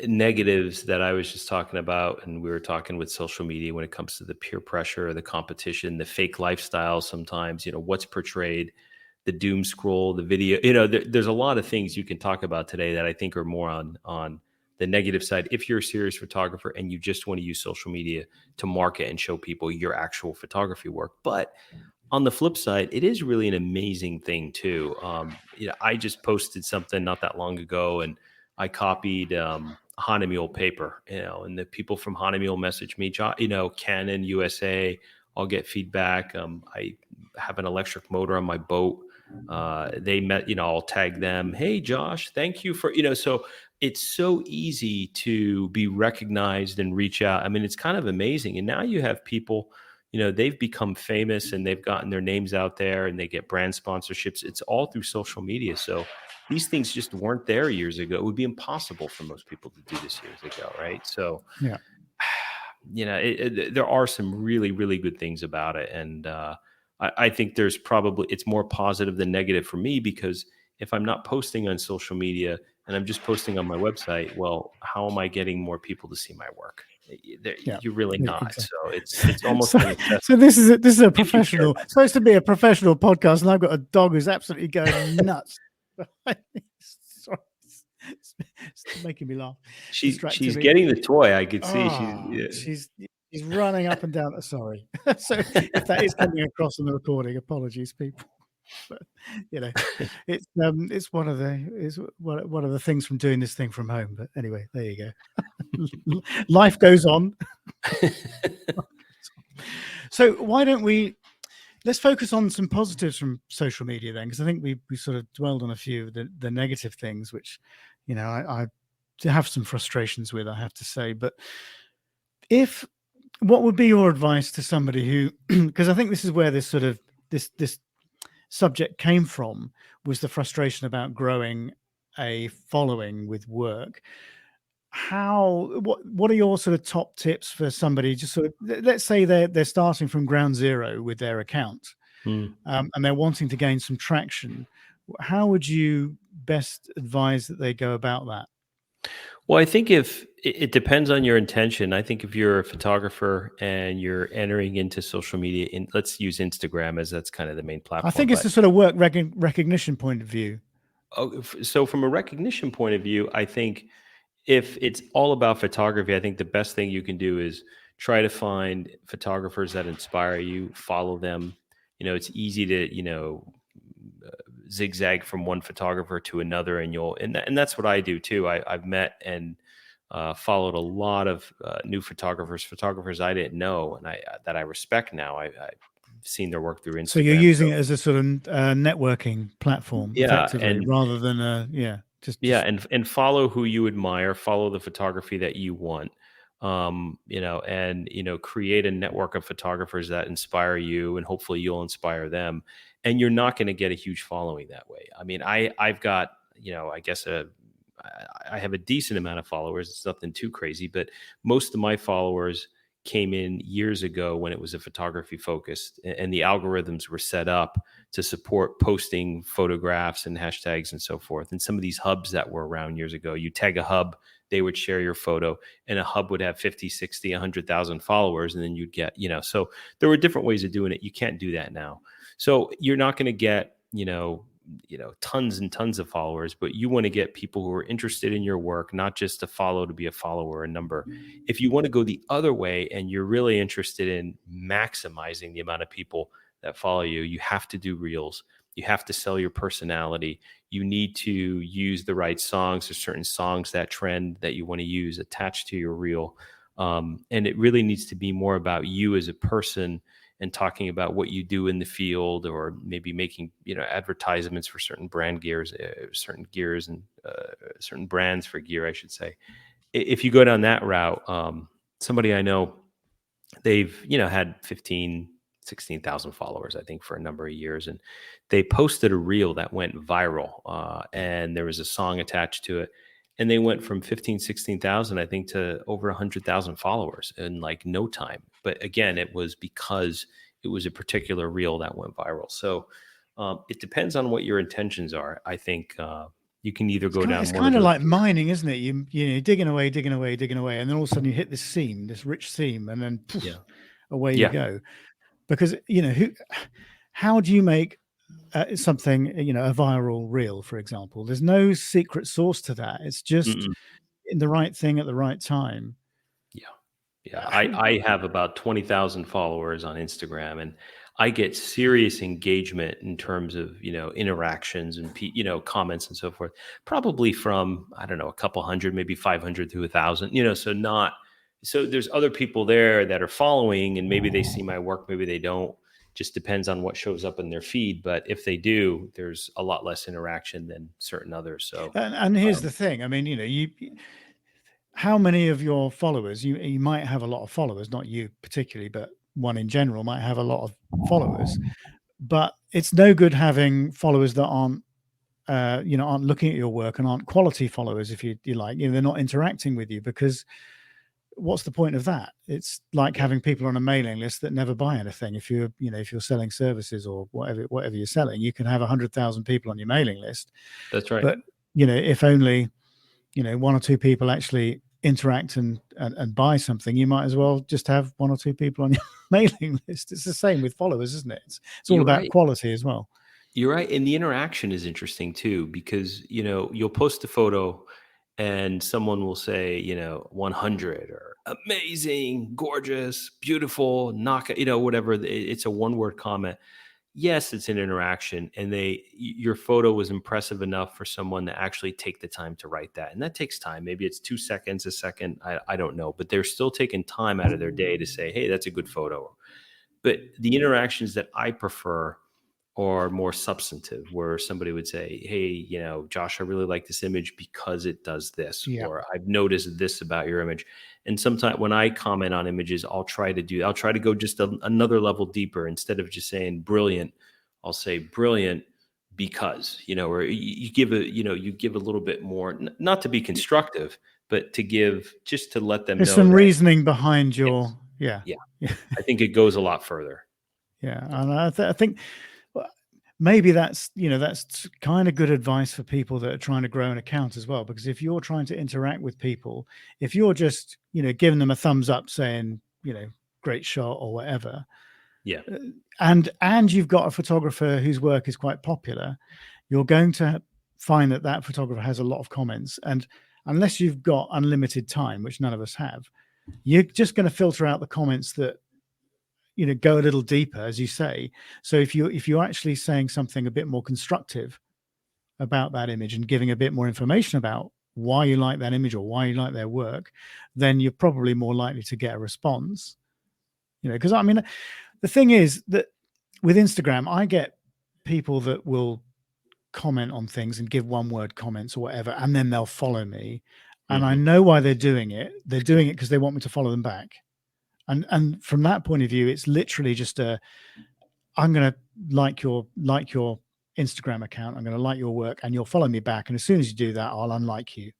negatives that I was just talking about, and we were talking with social media when it comes to the peer pressure, the competition, the fake lifestyle. Sometimes what's portrayed, the doom scroll, the video. There's a lot of things you can talk about today that I think are more on the negative side. If you're a serious photographer and you just want to use social media to market and show people your actual photography work. But on the flip side, it is really an amazing thing too. I just posted something not that long ago, and I copied Hahnemühle paper, and the people from Hahnemühle messaged me, Canon USA, I'll get feedback. I have an electric motor on my boat. They met, I'll tag them. Hey, Josh, thank you for, so it's so easy to be recognized and reach out. I mean, it's kind of amazing. And now you have people, they've become famous and they've gotten their names out there and they get brand sponsorships. It's all through social media. So these things just weren't there years ago. It would be impossible for most people to do this years ago, right? So, Yeah. there are some really, really good things about it. And I think it's more positive than negative for me, because if I'm not posting on social media and I'm just posting on my website, well, how am I getting more people to see my work? Yeah. You're really not. Exactly. So it's almost So, a necessity so this is a if you care professional, about supposed to be a professional podcast, and I've got a dog who's absolutely going nuts. Sorry. It's making me laugh. Distracting She's me. getting the toy. I could see She's running up and down. Sorry. So if that is coming across in the recording, apologies, people. But it's one of the things from doing this thing from home. But anyway, there you go. Life goes on. So why don't let's focus on some positives from social media then, because I think we sort of dwelled on a few of the negative things, which I have some frustrations with, I have to say. But what would be your advice to somebody who, because I think this is where this sort of this subject came from, was the frustration about growing a following with work. What are your sort of top tips for somebody, just sort of, let's say they're starting from ground zero with their account, and they're wanting to gain some traction? How would you best advise that they go about that? Well, I think if it depends on your intention. I think if you're a photographer and you're entering into social media, let's use Instagram, as that's kind of the main platform. I think it's a sort of work recognition point of view. So from a recognition point of view, I think if it's all about photography, I think the best thing you can do is try to find photographers that inspire you, follow them. It's easy to, zigzag from one photographer to another, and that's what I do too. I've met and followed a lot of new photographers I didn't know, and that I respect now. I've seen their work through Instagram. So you're using it as a sort of networking platform, effectively, rather than and follow who you admire, follow the photography that you want, and create a network of photographers that inspire you, and hopefully you'll inspire them. And you're not going to get a huge following that way. I mean, I've got, I guess I have a decent amount of followers. It's nothing too crazy, but most of my followers came in years ago when it was a photography focused, and the algorithms were set up to support posting photographs and hashtags and so forth. And some of these hubs that were around years ago, you tag a hub, they would share your photo, and a hub would have 50, 60, 100,000 followers. And then you'd get, so there were different ways of doing it. You can't do that now. So you're not going to get, tons and tons of followers, but you want to get people who are interested in your work, not just to follow to be a follower, a number. If you want to go the other way and you're really interested in maximizing the amount of people that follow you, you have to do reels. You have to sell your personality. You need to use the right songs, or certain songs that trend that you want to use attached to your reel. And it really needs to be more about you as a person, and talking about what you do in the field, or maybe making, advertisements for certain brand gears, certain gears, and certain brands for gear, I should say. If you go down that route, somebody I know, they've, had 16,000 followers, I think, for a number of years. And they posted a reel that went viral, and there was a song attached to it. And they went from 16,000, I think, to over 100,000 followers in like no time. But again, it was because it was a particular reel that went viral. So it depends on what your intentions are. I think you can either go down. It's kind of like mining, isn't it? You're digging away, and then all of a sudden you hit this seam, this rich seam, and then poof, away you go. Because how do you make something, a viral reel, for example? There's no secret sauce to that. It's just in the right thing at the right time. Yeah. I have about 20,000 followers on Instagram, and I get serious engagement in terms of, interactions and, comments and so forth, probably from, I don't know, a couple hundred, maybe 500 to 1,000, so there's other people there that are following, and maybe they see my work, maybe they don't. Just depends on what shows up in their feed. But if they do, there's a lot less interaction than certain others. So, and here's the thing. I mean, how many of your followers, you might have a lot of followers, not you particularly, but one in general might have a lot of followers, but it's no good having followers that aren't aren't looking at your work and aren't quality followers, if you like. They're not interacting with you, because what's the point of that? It's like having people on a mailing list that never buy anything. If you're selling services or whatever you're selling, you can have 100,000 people on your mailing list. That's right. But if only one or two people actually interact and buy something, you might as well just have one or two people on your mailing list. It's the same with followers, isn't it? It's all about quality as well. You're right. And the interaction is interesting too, because, you'll post a photo and someone will say, 100 or amazing, gorgeous, beautiful, knock, whatever. It's a one-word comment. Yes, it's an interaction, and your photo was impressive enough for someone to actually take the time to write that. And that takes time. Maybe it's 2 seconds, a second. I don't know, but they're still taking time out of their day to say, hey, that's a good photo. But the interactions that I prefer are more substantive, where somebody would say, hey, Josh, I really like this image because it does this, or I've noticed this about your image. And sometimes when I comment on images, I'll try to go just another level deeper. Instead of just saying brilliant, I'll say brilliant because, or you give a little bit more, not to be constructive, but just to let them know. There's some reasoning behind your, yeah. I think it goes a lot further. Yeah. And I think maybe that's kind of good advice for people that are trying to grow an account as well, because if you're trying to interact with people, if you're just giving them a thumbs up saying great shot or whatever, and you've got a photographer whose work is quite popular, you're going to find that photographer has a lot of comments, and unless you've got unlimited time, which none of us have, you're just going to filter out the comments that go a little deeper, as you say. So if you're actually saying something a bit more constructive about that image and giving a bit more information about why you like that image or why you like their work, then you're probably more likely to get a response. Because the thing is that with Instagram, I get people that will comment on things and give one-word comments or whatever, and then they'll follow me. And I know why they're doing it. They're doing it because they want me to follow them back. And from that point of view, it's literally just I'm going to like your Instagram account. I'm going to like your work, and you'll follow me back. And as soon as you do that, I'll unlike you.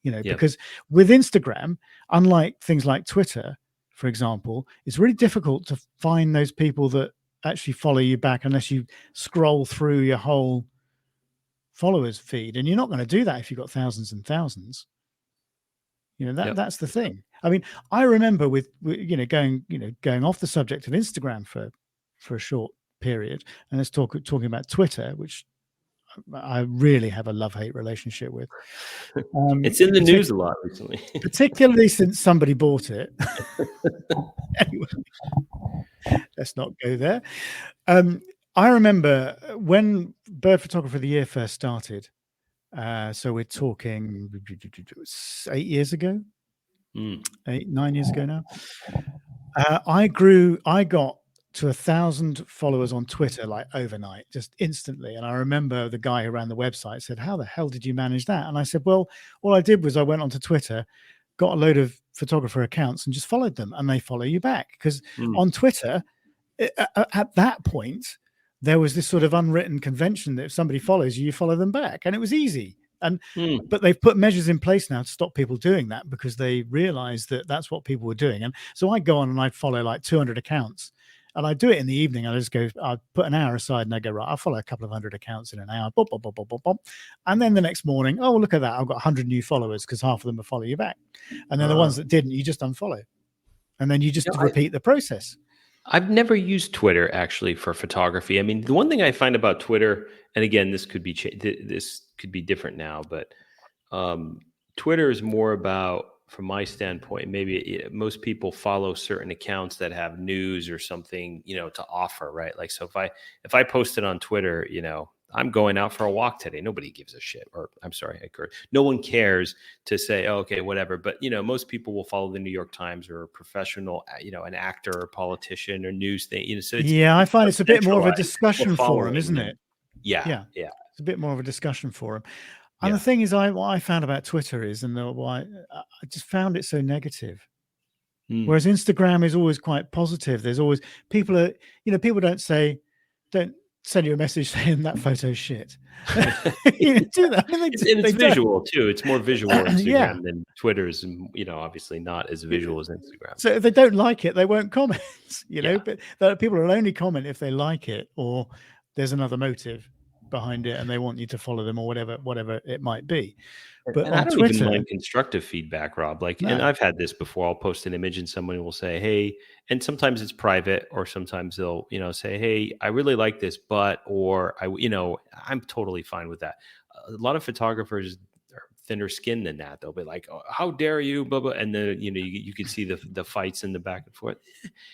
Because with Instagram, unlike things like Twitter, for example, it's really difficult to find those people that actually follow you back unless you scroll through your whole followers feed. And you're not going to do that if you've got thousands and thousands. That's the thing. I remember with going off the subject of Instagram for a short period, and let's talking about Twitter, which I really have a love-hate relationship with. It's in the news a lot recently, particularly since somebody bought it. Anyway, let's not go there. I remember when Bird Photographer of the Year first started. So we're talking 8 years ago, 9 years ago now. I got to 1,000 followers on Twitter like overnight, just instantly. And I remember the guy who ran the website said, how the hell did you manage that? And I said, well, all I did was I went onto Twitter, got a load of photographer accounts and just followed them, and they follow you back. Because on Twitter, at that point, there was this sort of unwritten convention that if somebody follows you, you follow them back, and it was easy. But they've put measures in place now to stop people doing that, because they realize that that's what people were doing. And so I go on and I follow like 200 accounts, and I do it in the evening. I put an hour aside and I go, right, I'll follow a couple of hundred accounts in an hour. Bop, bop, bop, bop, bop, bop. And then the next morning, oh, look at that, I've got 100 new followers, because half of them will follow you back. And then the ones that didn't, you just unfollow. And then you just repeat the process. I've never used Twitter actually for photography. The one thing I find about Twitter, and again, this could be different now, but Twitter is more about, from my standpoint, maybe most people follow certain accounts that have news or something, to offer, right? Like, so if I post it on Twitter, I'm going out for a walk today, nobody gives a shit. Or I'm sorry, no one cares to say, oh, okay, whatever. But, most people will follow the New York Times or a professional, an actor or politician or news thing. So I find it's a bit more of a discussion forum, isn't it? Yeah. It's a bit more of a discussion forum. And the thing is, what I found about Twitter is, and why I just found it so negative. Mm. Whereas Instagram is always quite positive. There's always people people don't send you a message saying that photo's shit. Do that. I mean, It's they don't. visual too. It's more visual Yeah. Instagram than Twitter's, and obviously not as visual as Instagram. So if they don't like it, they won't comment. Yeah. But people will only comment if they like it or there's another motive behind it and they want you to follow them or whatever it might be. But And I on don't even Twitter, mind constructive feedback, Rob. Like, and no. I've had this before. I'll post an image and someone will say, "Hey," and sometimes it's private, or sometimes they'll, say, "Hey, I really like this, but," or I'm totally fine with that. A lot of photographers are thinner skinned than that. They'll be like, "Oh, how dare you?" Blah blah, and then you can see the fights in the back and forth.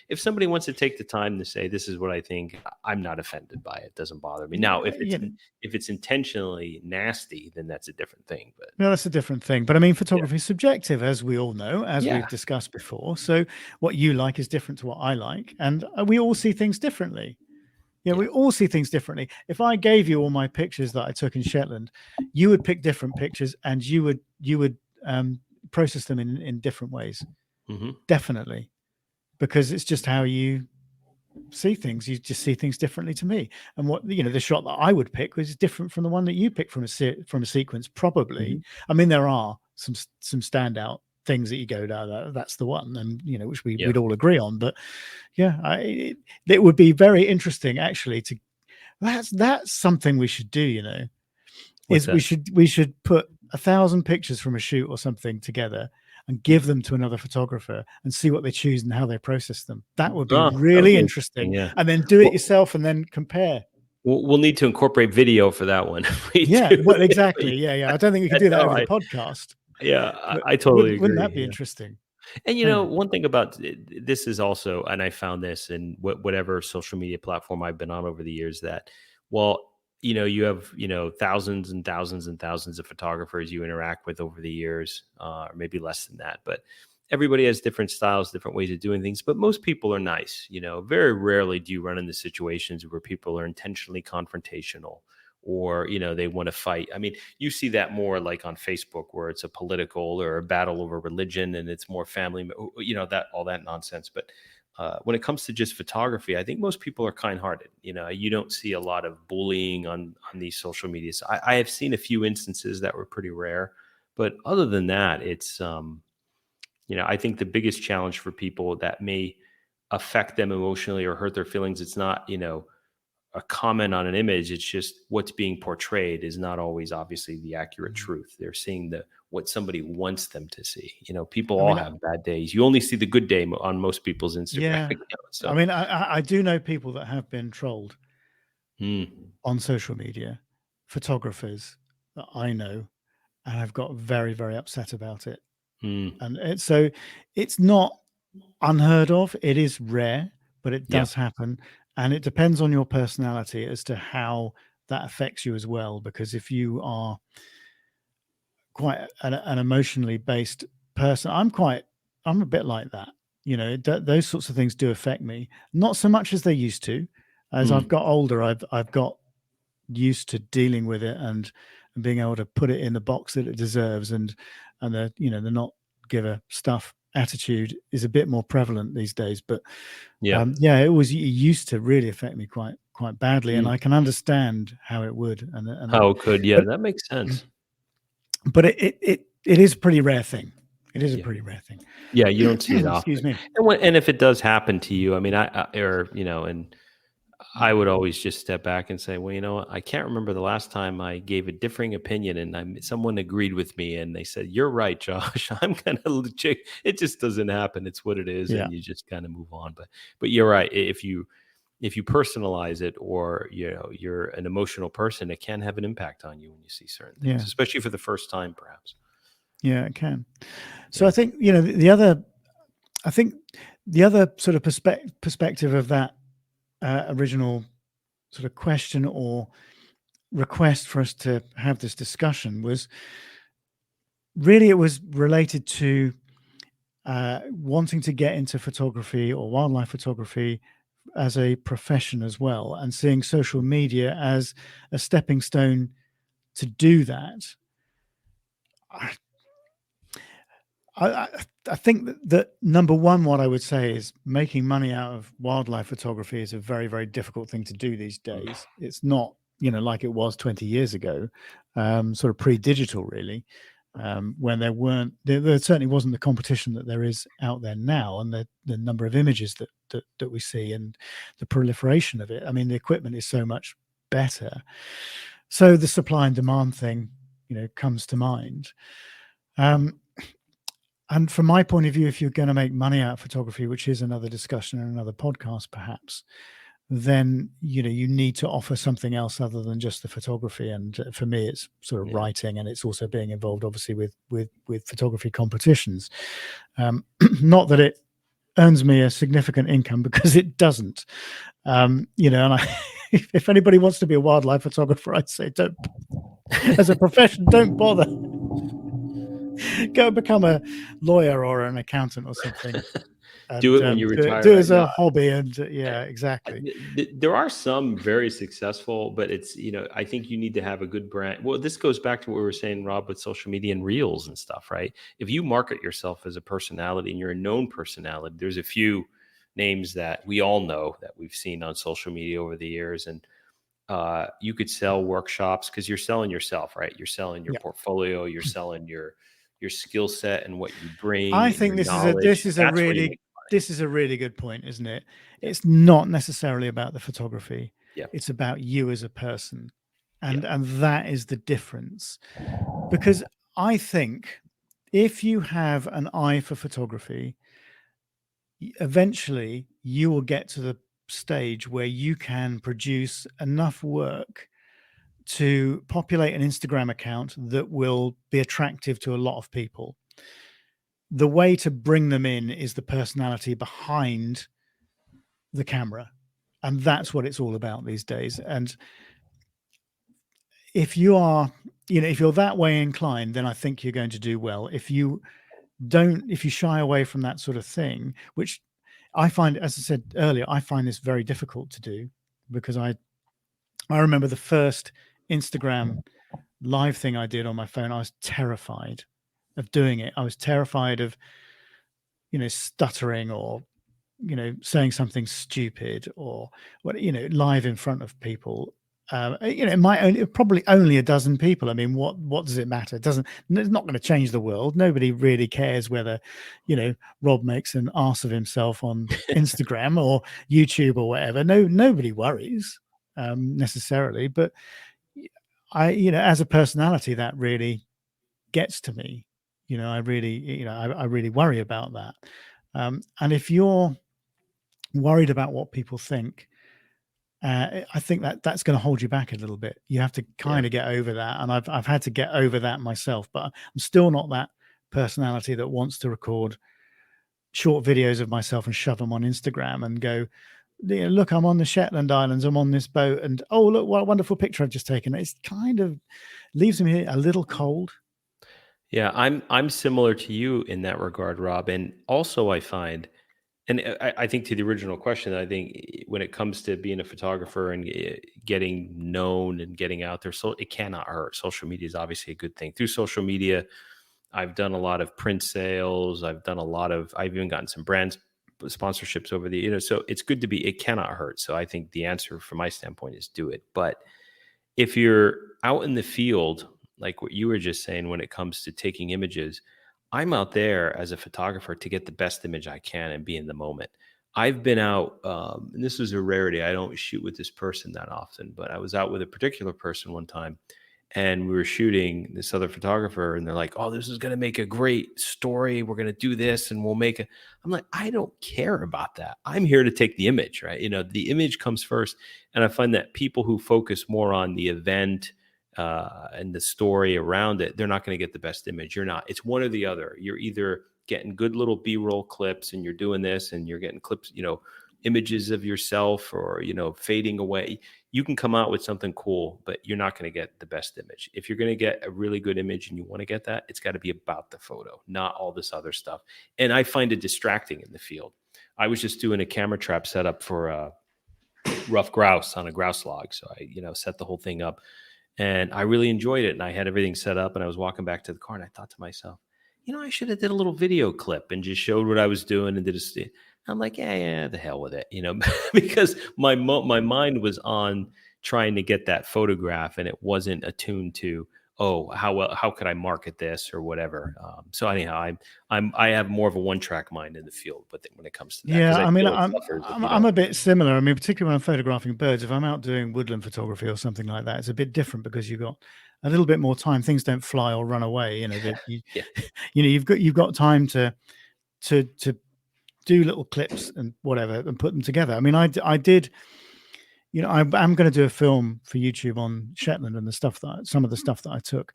If somebody wants to take the time to say, "This is what I think," I'm not offended by it. It doesn't bother me. Now, if it's intentionally nasty, then that's a different thing. But no, that's a different thing. But I mean, photography is subjective, as we all know, as yeah, we've discussed before. So what you like is different to what I like, and we all see things differently. We all see things differently. If I gave you all my pictures that I took in Shetland, you would pick different pictures, and you would process them in different ways. mm-hmm. Definitely, because it's just how you see things. You just see things differently to me, and what the shot that I would pick was different from the one that you pick from a sequence. Probably, Mm-hmm. I mean, there are some standout things that you go, no, that's the one, and which we'd all agree on. But yeah, it would be very interesting actually to. That's something we should do. What's We that? should put 1,000 pictures from a shoot or something together and give them to another photographer and see what they choose and how they process them. That would be Oh, that would really be interesting. yeah. And then do it Well, yourself and then compare. we'll need to incorporate video for that one. Well, exactly. Yeah. I don't think we can do that over the podcast. Yeah, But I totally wouldn't agree. that be Yeah. interesting? And Yeah. one thing about this is also, and I found this in whatever social media platform I've been on over the years, that you have thousands and thousands and thousands of photographers you interact with over the years, or maybe less than that, but everybody has different styles, different ways of doing things. But most people are nice. Very rarely do you run into situations where people are intentionally confrontational, or they want to fight. I mean, you see that more like on Facebook, where it's a political or a battle over religion, and it's more family, that all that nonsense. But when it comes to just photography, I think most people are kind-hearted. You don't see a lot of bullying on these social medias. I have seen a few instances that were pretty rare, but other than that, it's I think the biggest challenge for people that may affect them emotionally or hurt their feelings, it's not a comment on an image. It's just what's being portrayed is not always obviously the accurate truth. They're seeing what somebody wants them to see. People all have bad days. You only see the good day on most people's Instagram accounts. So. I mean, I do know people that have been trolled Mm. on social media, photographers that I know, and I've got very, very upset about it. Mm. And so it's not unheard of. It is rare, but it does happen. And it depends on your personality as to how that affects you as well. Because if you are quite an emotionally based person, I'm a bit like that. Those sorts of things do affect me, not so much as they used to. As I've got older, I've got used to dealing with it and being able to put it in the box that it deserves, and the not give a stuff attitude is a bit more prevalent these days. But it used to really affect me quite badly, and I can understand how it would. And How it could, that makes sense. But it is a pretty rare thing. It is a pretty rare thing. Yeah, you don't see it often. Excuse me. And if it does happen to you, I mean, and I would always just step back and say, well, I can't remember the last time I gave a differing opinion and someone agreed with me and they said, "You're right, Josh." I'm kind of legit. It just doesn't happen. It's what it is, and you just kind of move on. But you're right. If you personalize it, or you're an emotional person, it can have an impact on you when you see certain things, especially for the first time, perhaps. Yeah, it can. So I think the other sort of perspective of that original sort of question or request for us to have this discussion was really, it was related to wanting to get into photography or wildlife photography as a profession as well, and seeing social media as a stepping stone to do that. I think that number one, what I would say is making money out of wildlife photography is a very, very difficult thing to do these days. It's not, like it was 20 years ago, sort of pre-digital, really, when there certainly wasn't the competition that there is out there now, and the number of images that we see and the proliferation of it. I mean, the equipment is so much better. So the supply and demand thing, comes to mind. And from my point of view, if you're going to make money out of photography, which is another discussion and another podcast, perhaps, then you need to offer something else other than just the photography. And for me, it's sort of writing, and it's also being involved, obviously, with photography competitions. Not that it earns me a significant income, because it doesn't. And if anybody wants to be a wildlife photographer, I'd say don't, as a profession, don't bother. Go become a lawyer or an accountant or something. And, do it when you retire. Do it as a hobby, and exactly. There are some very successful, but it's I think you need to have a good brand. Well, this goes back to what we were saying, Rob, with social media and reels and stuff, right? If you market yourself as a personality and you're a known personality, there's a few names that we all know that we've seen on social media over the years, and you could sell workshops because you're selling yourself, right? You're selling your portfolio, you're selling your skill set and what you bring. I think this is a really good point, isn't it? It's not necessarily about the photography. Yeah. It's about you as a person. And that is the difference. Because I think if you have an eye for photography, eventually you will get to the stage where you can produce enough work to populate an Instagram account that will be attractive to a lot of people. The way to bring them in is the personality behind the camera. And that's what it's all about these days. And if you are, if you're that way inclined, then I think you're going to do well. If you shy away from that sort of thing, which I find, as I said earlier, I find this very difficult to do, because I remember the first Instagram live thing I did on my phone. I was terrified of doing it. I was terrified of, stuttering or, saying something stupid or what, live in front of people. It probably only a dozen people. I mean, what does it matter? It's not going to change the world. Nobody really cares whether, Rob makes an arse of himself on Instagram or YouTube or whatever. Nobody worries necessarily, but as a personality, that really gets to me. I really worry about that. And if you're worried about what people think, I think that's going to hold you back a little bit. You have to kind of get over that. And I've had to get over that myself, but I'm still not that personality that wants to record short videos of myself and shove them on Instagram and go, look, I'm on the Shetland Islands, I'm on this boat, and oh, look what a wonderful picture I've just taken. It's kind of leaves me a little cold. Yeah, I'm similar to you in that regard, Rob. And also I find, and I think to the original question, I think when it comes to being a photographer and getting known and getting out there, so it cannot hurt. Social media is obviously a good thing. Through social media, I've done a lot of print sales. I've even gotten some brand sponsorships over the, so it's good to it cannot hurt. So I think the answer from my standpoint is do it. But if you're out in the field, like what you were just saying, when it comes to taking images, I'm out there as a photographer to get the best image I can and be in the moment. I've been out, and this is a rarity. I don't shoot with this person that often, but I was out with a particular person one time, and we were shooting this other photographer, and they're like, oh, this is going to make a great story. We're going to do this and we'll make it. I'm like, I don't care about that. I'm here to take the image, right? The image comes first. And I find that people who focus more on the event and the story around it, they're not going to get the best image. You're not. It's one or the other. You're either getting good little B-roll clips and you're doing this and you're getting clips, images of yourself or, fading away. You can come out with something cool, but you're not going to get the best image. If you're going to get a really good image and you want to get that, it's got to be about the photo, not all this other stuff. And I find it distracting in the field. I was just doing a camera trap setup for rough grouse on a grouse log. So I, set the whole thing up and I really enjoyed it. And I had everything set up and I was walking back to the car and I thought to myself, I should have did a little video clip and just showed what I was doing and did a. I'm like, yeah, the hell with it, because my mind was on trying to get that photograph, and it wasn't attuned to, oh, how could I market this or whatever. So anyhow, I have more of a one track mind in the field, but when it comes to that, Yeah, because I I mean, feel it suffers if you I'm don't. a bit similar. I mean, particularly when I'm photographing birds, if I'm out doing woodland photography or something like that, it's a bit different because you've got a little bit more time. Things don't fly or run away. Yeah, You've got time to do little clips and whatever and put them together. I mean, I did. I'm going to do a film for YouTube on Shetland and some of the stuff that I took,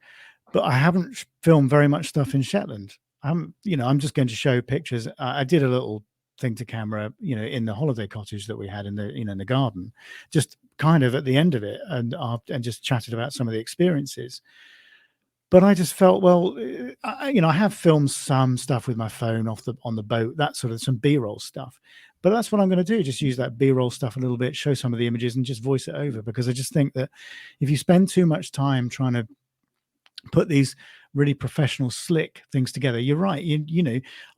but I haven't filmed very much stuff in Shetland. I'm just going to show pictures. I did a little thing to camera, in the holiday cottage that we had in the garden, just kind of at the end of it, and just chatted about some of the experiences. But I just felt, well, I have filmed some stuff with my phone on the boat, that sort of some B-roll stuff. But that's what I'm going to do. Just use that B-roll stuff a little bit, show some of the images, and just voice it over. Because I just think that if you spend too much time trying to put these really professional, slick things together, you're right.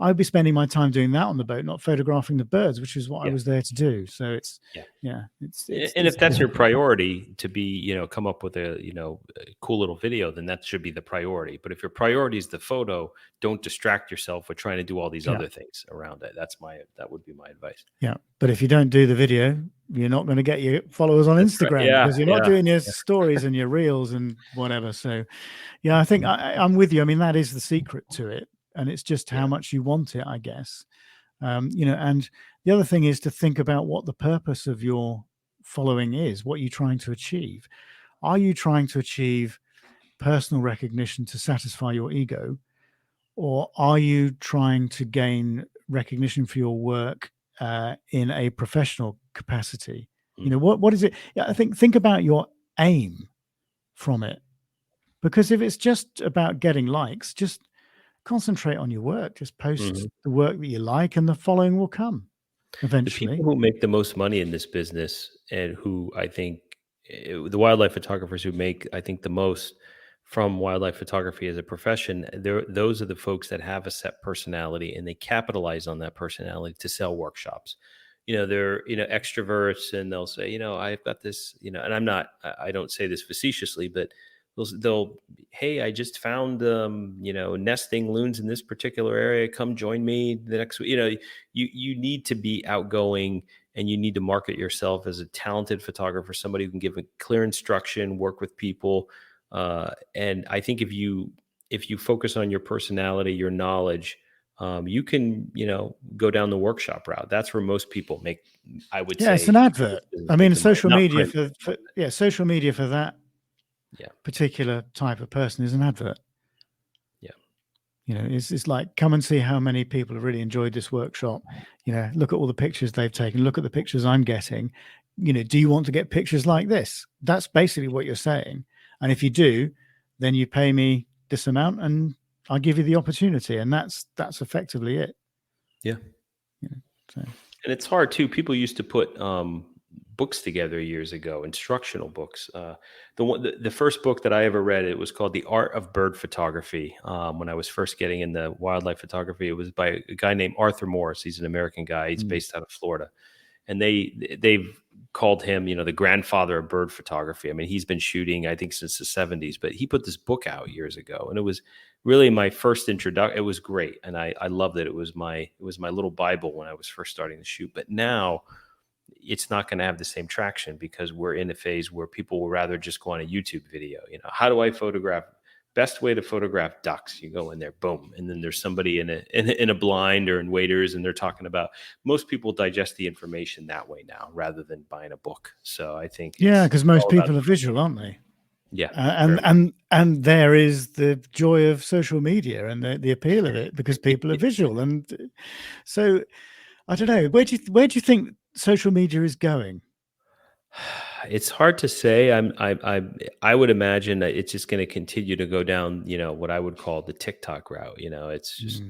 I'd be spending my time doing that on the boat, not photographing the birds, which is what I yeah. was there to do. So And if that's your priority to be, come up with a cool little video, then that should be the priority. But if your priority is the photo, don't distract yourself with trying to do all these Yeah. other things around it. That would be my advice. Yeah, but if you don't do the video, you're not going to get your followers on That's right. Instagram Yeah, because you're not doing your stories and your reels and whatever. So, yeah, I think I'm with you. I mean, that is the secret to it, and it's just how much you want it, I guess. And the other thing is to think about what the purpose of your following is. What you're trying to achieve. Are you trying to achieve personal recognition to satisfy your ego, or are you trying to gain recognition for your work in a professional capacity? What is it? Yeah, I think about your aim from it, because if it's just about getting likes, just concentrate on your work. Just post the work that you like, and the following will come The eventually. people who make the most money in this business, and who I think the wildlife photographers who make, I think, the most from wildlife photography as a profession, those are the folks that have a set personality, and they capitalize on that personality to sell workshops. They're extroverts, and they'll say, I've got this, and I don't say this facetiously, but they'll hey, I just found nesting loons in this particular area, come join me the next week. You need to be outgoing, and you need to market yourself as a talented photographer, somebody who can give a clear instruction, work with people. And I think if you focus on your personality, your knowledge, you can go down the workshop route. That's where most people make, I would say, it's an advert. I mean, make the money, social not media print. social media for that Yeah. particular type of person is an advert. Yeah. It's like, come and see how many people have really enjoyed this workshop. Look at all the pictures they've taken. Look at the pictures I'm getting. Do you want to get pictures like this? That's basically what you're saying. And if you do, then you pay me this amount, and I'll give you the opportunity. And that's effectively it. Yeah. So. And it's hard too. People used to put books together years ago, instructional books. The first book that I ever read, it was called The Art of Bird Photography. When I was first getting into wildlife photography, it was by a guy named Arthur Morris. He's an American guy. He's based out of Florida, and they've called him, the grandfather of bird photography. I mean, he's been shooting, I think, since the 70s, but he put this book out years ago, and it was really my first introduction. It was great, and I loved it. It was my little Bible when I was first starting to shoot. But now it's not going to have the same traction, because we're in a phase where people will rather just go on a YouTube video. How do I photograph? Best way to photograph ducks. You go in there, boom, and then there's somebody in a blind or in waders, and they're talking about. Most people digest the information that way now, rather than buying a book. So I think, because most people are visual, aren't they? Yeah, and there is the joy of social media and the appeal of it, because people are visual, and so I don't know. Where do you think social media is going? It's hard to say. I would imagine that it's just going to continue to go down, what I would call the TikTok route. It's just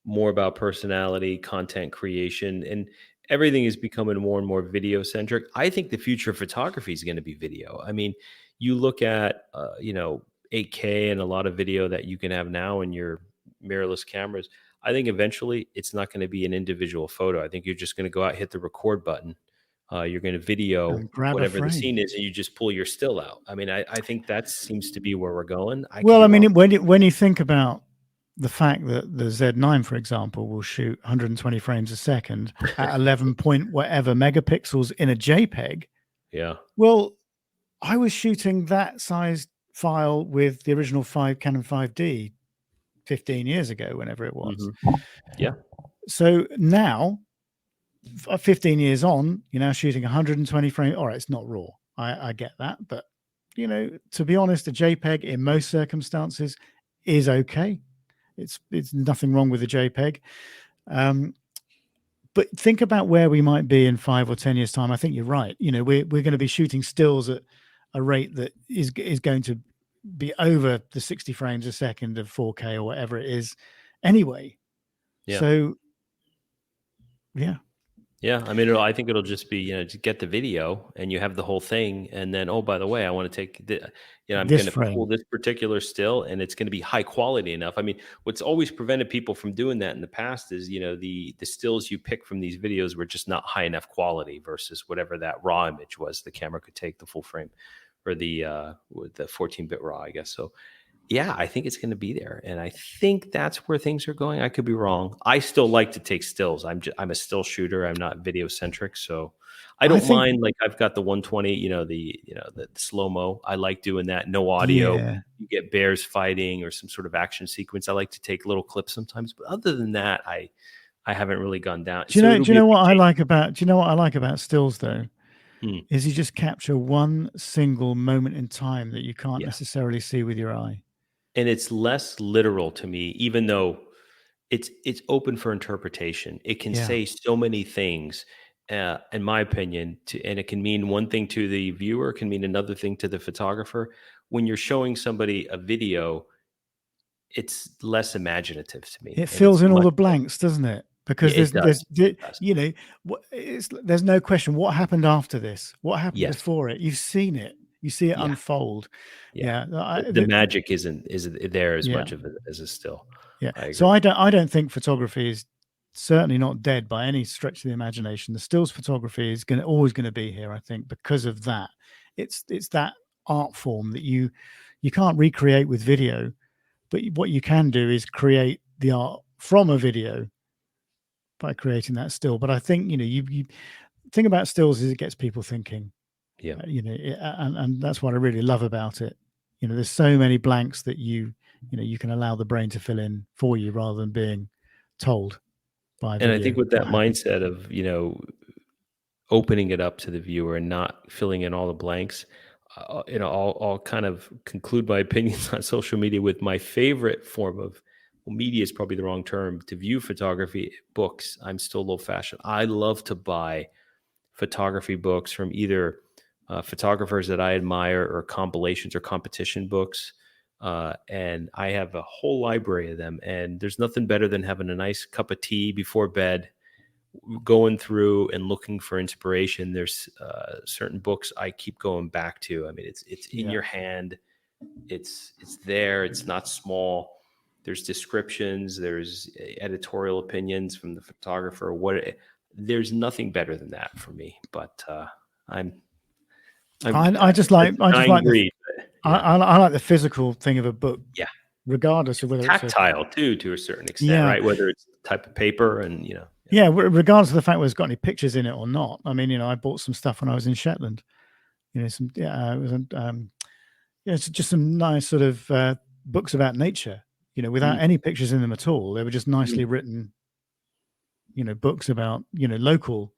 more about personality, content creation, and everything is becoming more and more video centric. I think the future of photography is going to be video. I mean, you look at 8K and a lot of video that you can have now in your mirrorless cameras. I think eventually it's not going to be an individual photo. I think you're just going to go out, hit the record button. You're going to video And grab a whatever the frame. scene is, and you just pull your still out. I mean, I think that seems to be where we're going. I could Well, be I mean, wrong. when you think about the fact that the Z9, for example, will shoot 120 frames a second at 11 point whatever megapixels in a JPEG. Yeah. Well, I was shooting that size file with the original Canon 5D 15 years ago, whenever it was. Yeah. So now, 15 years on, you're now shooting 120 frames. All right, it's not raw. I get that, but to be honest, a JPEG in most circumstances is okay. It's nothing wrong with a JPEG. But think about where we might be in 5 or 10 years' time. I think you're right. We're going to be shooting stills at a rate that is going to be over the 60 frames a second of 4K or whatever it is anyway. Yeah. So, yeah. Yeah, I mean, I think it'll just be, to get the video and you have the whole thing, and then, oh, by the way, I want to take I'm This going to frame. pull this particular still, and it's going to be high quality enough. I mean, what's always prevented people from doing that in the past is, the stills you pick from these videos were just not high enough quality versus whatever that raw image was the camera could take, the full frame, or the 14-bit raw, I guess. So yeah, I think it's going to be there, and I think that's where things are going. I could be wrong. I still like to take stills. I'm a still shooter. I'm not video centric, so I don't mind. Like, I've got the 120, the slow mo. I like doing that. No audio. Yeah. You get bears fighting or some sort of action sequence. I like to take little clips sometimes, but other than that, I haven't really gone down. Do you know what I like about stills though? Is you just capture one single moment in time that you can't necessarily see with your eye. And it's less literal to me, even though it's open for interpretation. It can say so many things, in my opinion, and it can mean one thing to the viewer, it can mean another thing to the photographer. When you're showing somebody a video, it's less imaginative to me. It fills in all the blanks, doesn't it? Because there's no question what happened after this, what happened before it. You've seen it. You see it unfold. The magic isn't there as much of it as a still. Yeah. So I don't think photography is certainly not dead by any stretch of the imagination. The stills photography is always going to be here, I think, because of that. It's that art form that you can't recreate with video, but what you can do is create the art from a video by creating that still. But I think you think about stills is it gets people thinking. Yeah. And that's what I really love about it. There's so many blanks that you can allow the brain to fill in for you rather than being told by video. And I think with that mindset of, opening it up to the viewer and not filling in all the blanks, I'll kind of conclude my opinions on social media with my favorite form of media is probably the wrong term to view photography, books. I'm still old fashioned. I love to buy photography books from either photographers that I admire or compilations or competition books. And I have a whole library of them. And there's nothing better than having a nice cup of tea before bed, going through and looking for inspiration. There's certain books I keep going back to. I mean, it's in your hand. It's there. It's not small. There's descriptions. There's editorial opinions from the photographer. There's nothing better than that for me. But I like the physical thing of a book. Yeah. Regardless of whether tactile it's too, to a certain extent, right? Whether it's the type of paper and regardless of the fact whether it's got any pictures in it or not. I mean, I bought some stuff when I was in Shetland. It's just some nice sort of books about nature. Without any pictures in them at all. They were just nicely written. Books about local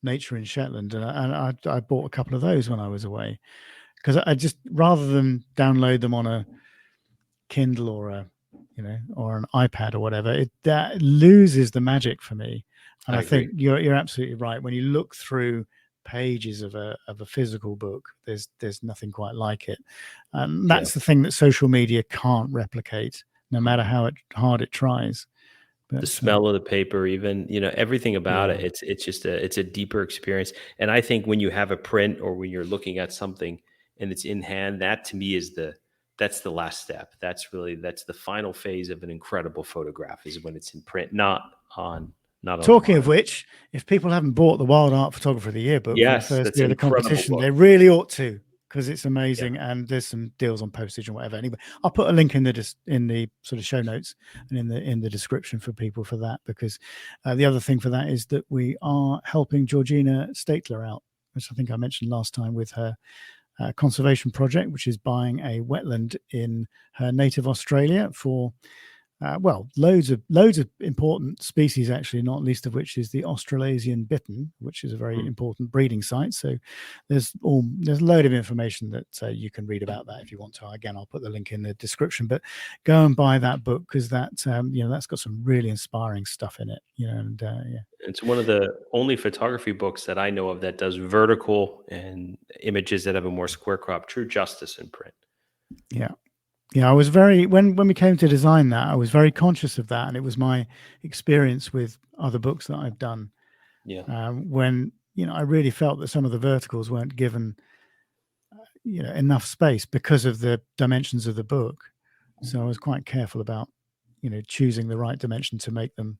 nature in Shetland, and I bought a couple of those when I was away, because I just, rather than download them on a Kindle or or an iPad or whatever, that loses the magic for me. And I think you're absolutely right. When you look through pages of a physical book, there's nothing quite like it, and that's the thing that social media can't replicate, no matter how hard it tries. The smell of the paper, even, everything about it. It's just it's a deeper experience. And I think when you have a print or when you're looking at something and it's in hand, that to me is the that's the last step. That's the final phase of an incredible photograph, is when it's in print, not on Talking of which, if people haven't bought the Wild Art Photographer of the Yearbook from the Yes, first that's year an of the incredible competition, book. they really ought to, because it's amazing, and there's some deals on postage and whatever. Anyway, I'll put a link in the sort of show notes and in the description for people for that, because the other thing for that is that we are helping Georgina Statler out, which I think I mentioned last time, with her conservation project, which is buying a wetland in her native Australia for loads of important species, actually, not least of which is the Australasian bittern, which is a very important breeding site. So there's a load of information that you can read about that if you want to. Again, I'll put the link in the description, but go and buy that book, because that that's got some really inspiring stuff in it. And it's one of the only photography books that I know of that does vertical and images that have a more square crop, true justice in print. Yeah, I was when we came to design that, I was very conscious of that, and it was my experience with other books that I've done. When I really felt that some of the verticals weren't given enough space because of the dimensions of the book, so I was quite careful about choosing the right dimension to make them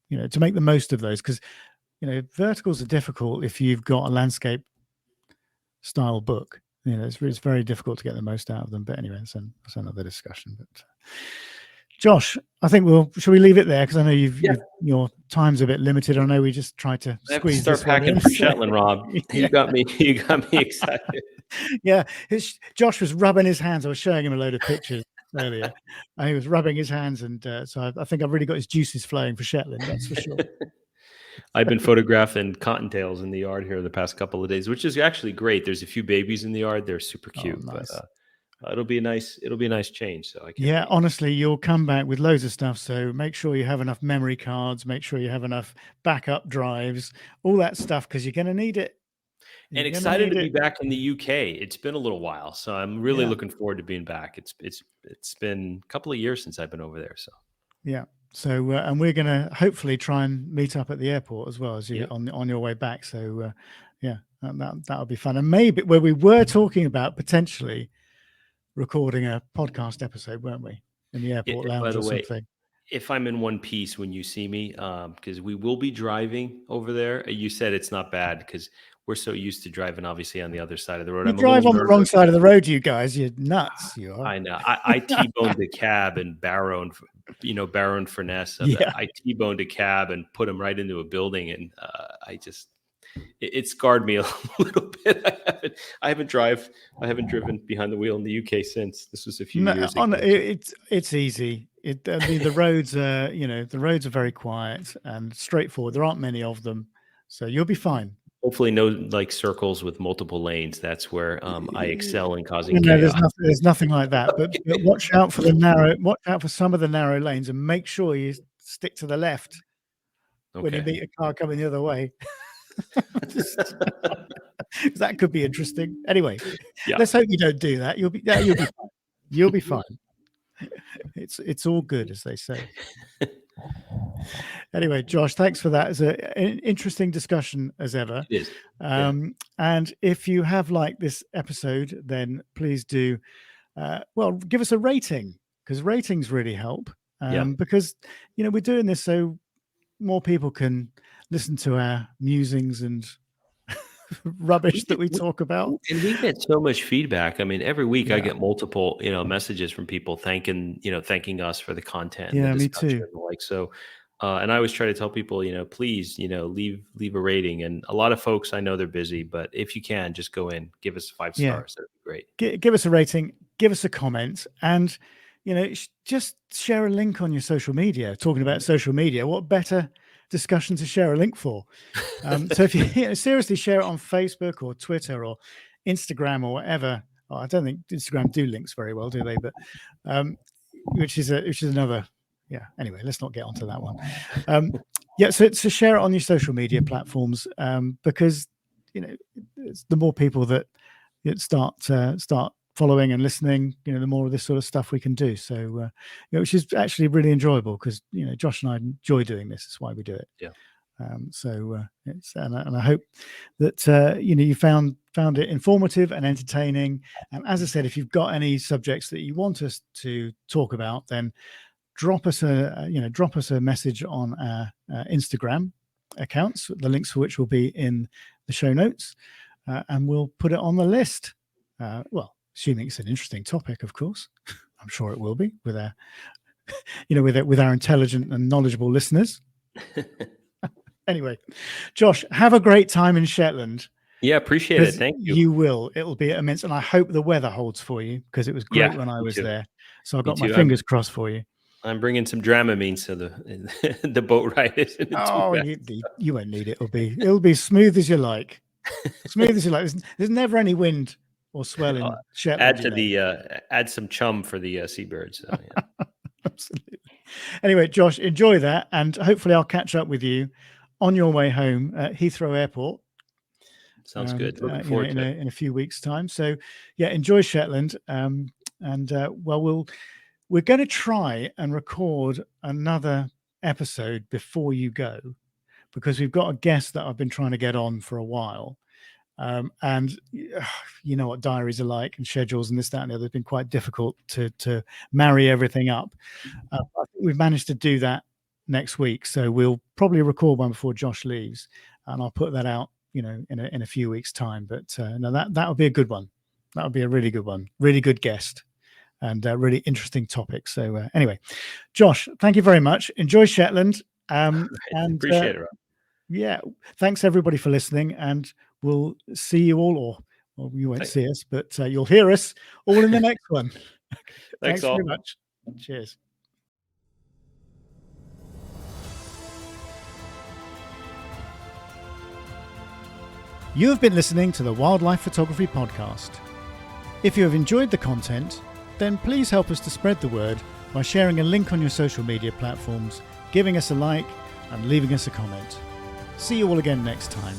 to make the most of those, because verticals are difficult if you've got a landscape style book. It's very difficult to get the most out of them. But anyway, that's another discussion. But Josh, I think shall we leave it there? Because I know your time's a bit limited. I know we just tried to squeeze start packing for Shetland, Rob. You got me excited. Yeah, Josh was rubbing his hands. I was showing him a load of pictures earlier, and he was rubbing his hands, and so I think I've really got his juices flowing for Shetland. That's for sure. I've been photographing cottontails in the yard here the past couple of days, which is actually great. There's a few babies in the yard. They're super cute. Oh, nice. But it'll be a nice change. So honestly, you'll come back with loads of stuff. So make sure you have enough memory cards. Make sure you have enough backup drives, all that stuff, because you're going to need it. And excited to be back in the UK. It's been a little while, so I'm really looking forward to being back. It's been a couple of years since I've been over there. So yeah. So and we're going to hopefully try and meet up at the airport as well as you on your way back. So that'll be fun. And maybe where we were talking about potentially recording a podcast episode, weren't we, in the airport lounge or something? If I'm in one piece when you see me, because we will be driving over there. You said it's not bad because we're so used to driving, obviously, on the other side of the road. You drive on the wrong side of the road, you guys. You're nuts. You are. I know. I T-boned a cab in Barrow and Furness. I T-boned a cab and put him right into a building, and it scarred me a little bit. I haven't driven behind the wheel in the UK since. This was a few years ago. It's easy. The roads are the roads are very quiet and straightforward. There aren't many of them, so you'll be fine. Hopefully, no circles with multiple lanes. That's where I excel in causing chaos. There's nothing like that. But watch out for some of the narrow lanes, and make sure you stick to the left when you meet a car coming the other way. That could be interesting. Anyway, let's hope you don't do that. You'll be fine. You'll be fine. It's all good, as they say. Anyway, Josh, thanks for that. It's an interesting discussion as ever. It is. And if you have liked this episode, then please do give us a rating, because ratings really help. Because we're doing this so more people can listen to our musings and rubbish that we talk about. And we get so much feedback. I mean, every week I get multiple, messages from people thanking us for the content. Yeah, me too. And I always try to tell people, please, leave a rating. And a lot of folks, I know they're busy, but if you can, just go in, give us 5 stars. That'd be great. Give us a rating, give us a comment, and just share a link on your social media. Talking about social media, what better discussion to share a link for? So if you seriously share it on Facebook or Twitter or Instagram or whatever. I don't think Instagram do links very well, do they? But which is another. Yeah. Anyway, let's not get onto that one. So share it on your social media platforms, because it's the more people that start following and listening, the more of this sort of stuff we can do. So, which is actually really enjoyable, because Josh and I enjoy doing this. That's why we do it. Yeah. And I hope that you found found it informative and entertaining. And as I said, if you've got any subjects that you want us to talk about, then drop us a message on our Instagram accounts, the links for which will be in the show notes, and we'll put it on the list. Well, assuming it's an interesting topic, of course. I'm sure it will be with our, with our intelligent and knowledgeable listeners. Anyway, Josh, have a great time in Shetland. Yeah, appreciate it. Thank you. You will. It'll be immense. And I hope the weather holds for you, because it was great when I was there. So I've got my fingers crossed for you. I'm bringing some Dramamine so the boat ride isn't too bad. You won't need it. It'll be smooth as you like. Smooth as you like. There's never any wind or swell in Shetland. Add some chum for the seabirds. So, yeah. Absolutely. Anyway, Josh, enjoy that, and hopefully I'll catch up with you on your way home at Heathrow Airport. Sounds good. Looking forward to it. In a few weeks' time. So, yeah, enjoy Shetland. We're going to try and record another episode before you go, because we've got a guest that I've been trying to get on for a while. And you know what diaries are like, and schedules and this, that, and the other. It's been quite difficult to marry everything up. I think we've managed to do that next week. So we'll probably record one before Josh leaves, and I'll put that out, in a few weeks' time. But no, that would be a good one. That would be a really good one. Really good guest, and really interesting topic. So anyway, Josh, thank you very much. Enjoy Shetland. And appreciate it, Rob. Yeah, thanks everybody for listening, and we'll see you all, or you won't see us, but you'll hear us all in the next one. Thanks very much. Cheers. You have been listening to the Wildlife Photography Podcast. If you have enjoyed the content, then please help us to spread the word by sharing a link on your social media platforms, giving us a like, and leaving us a comment. See you all again next time.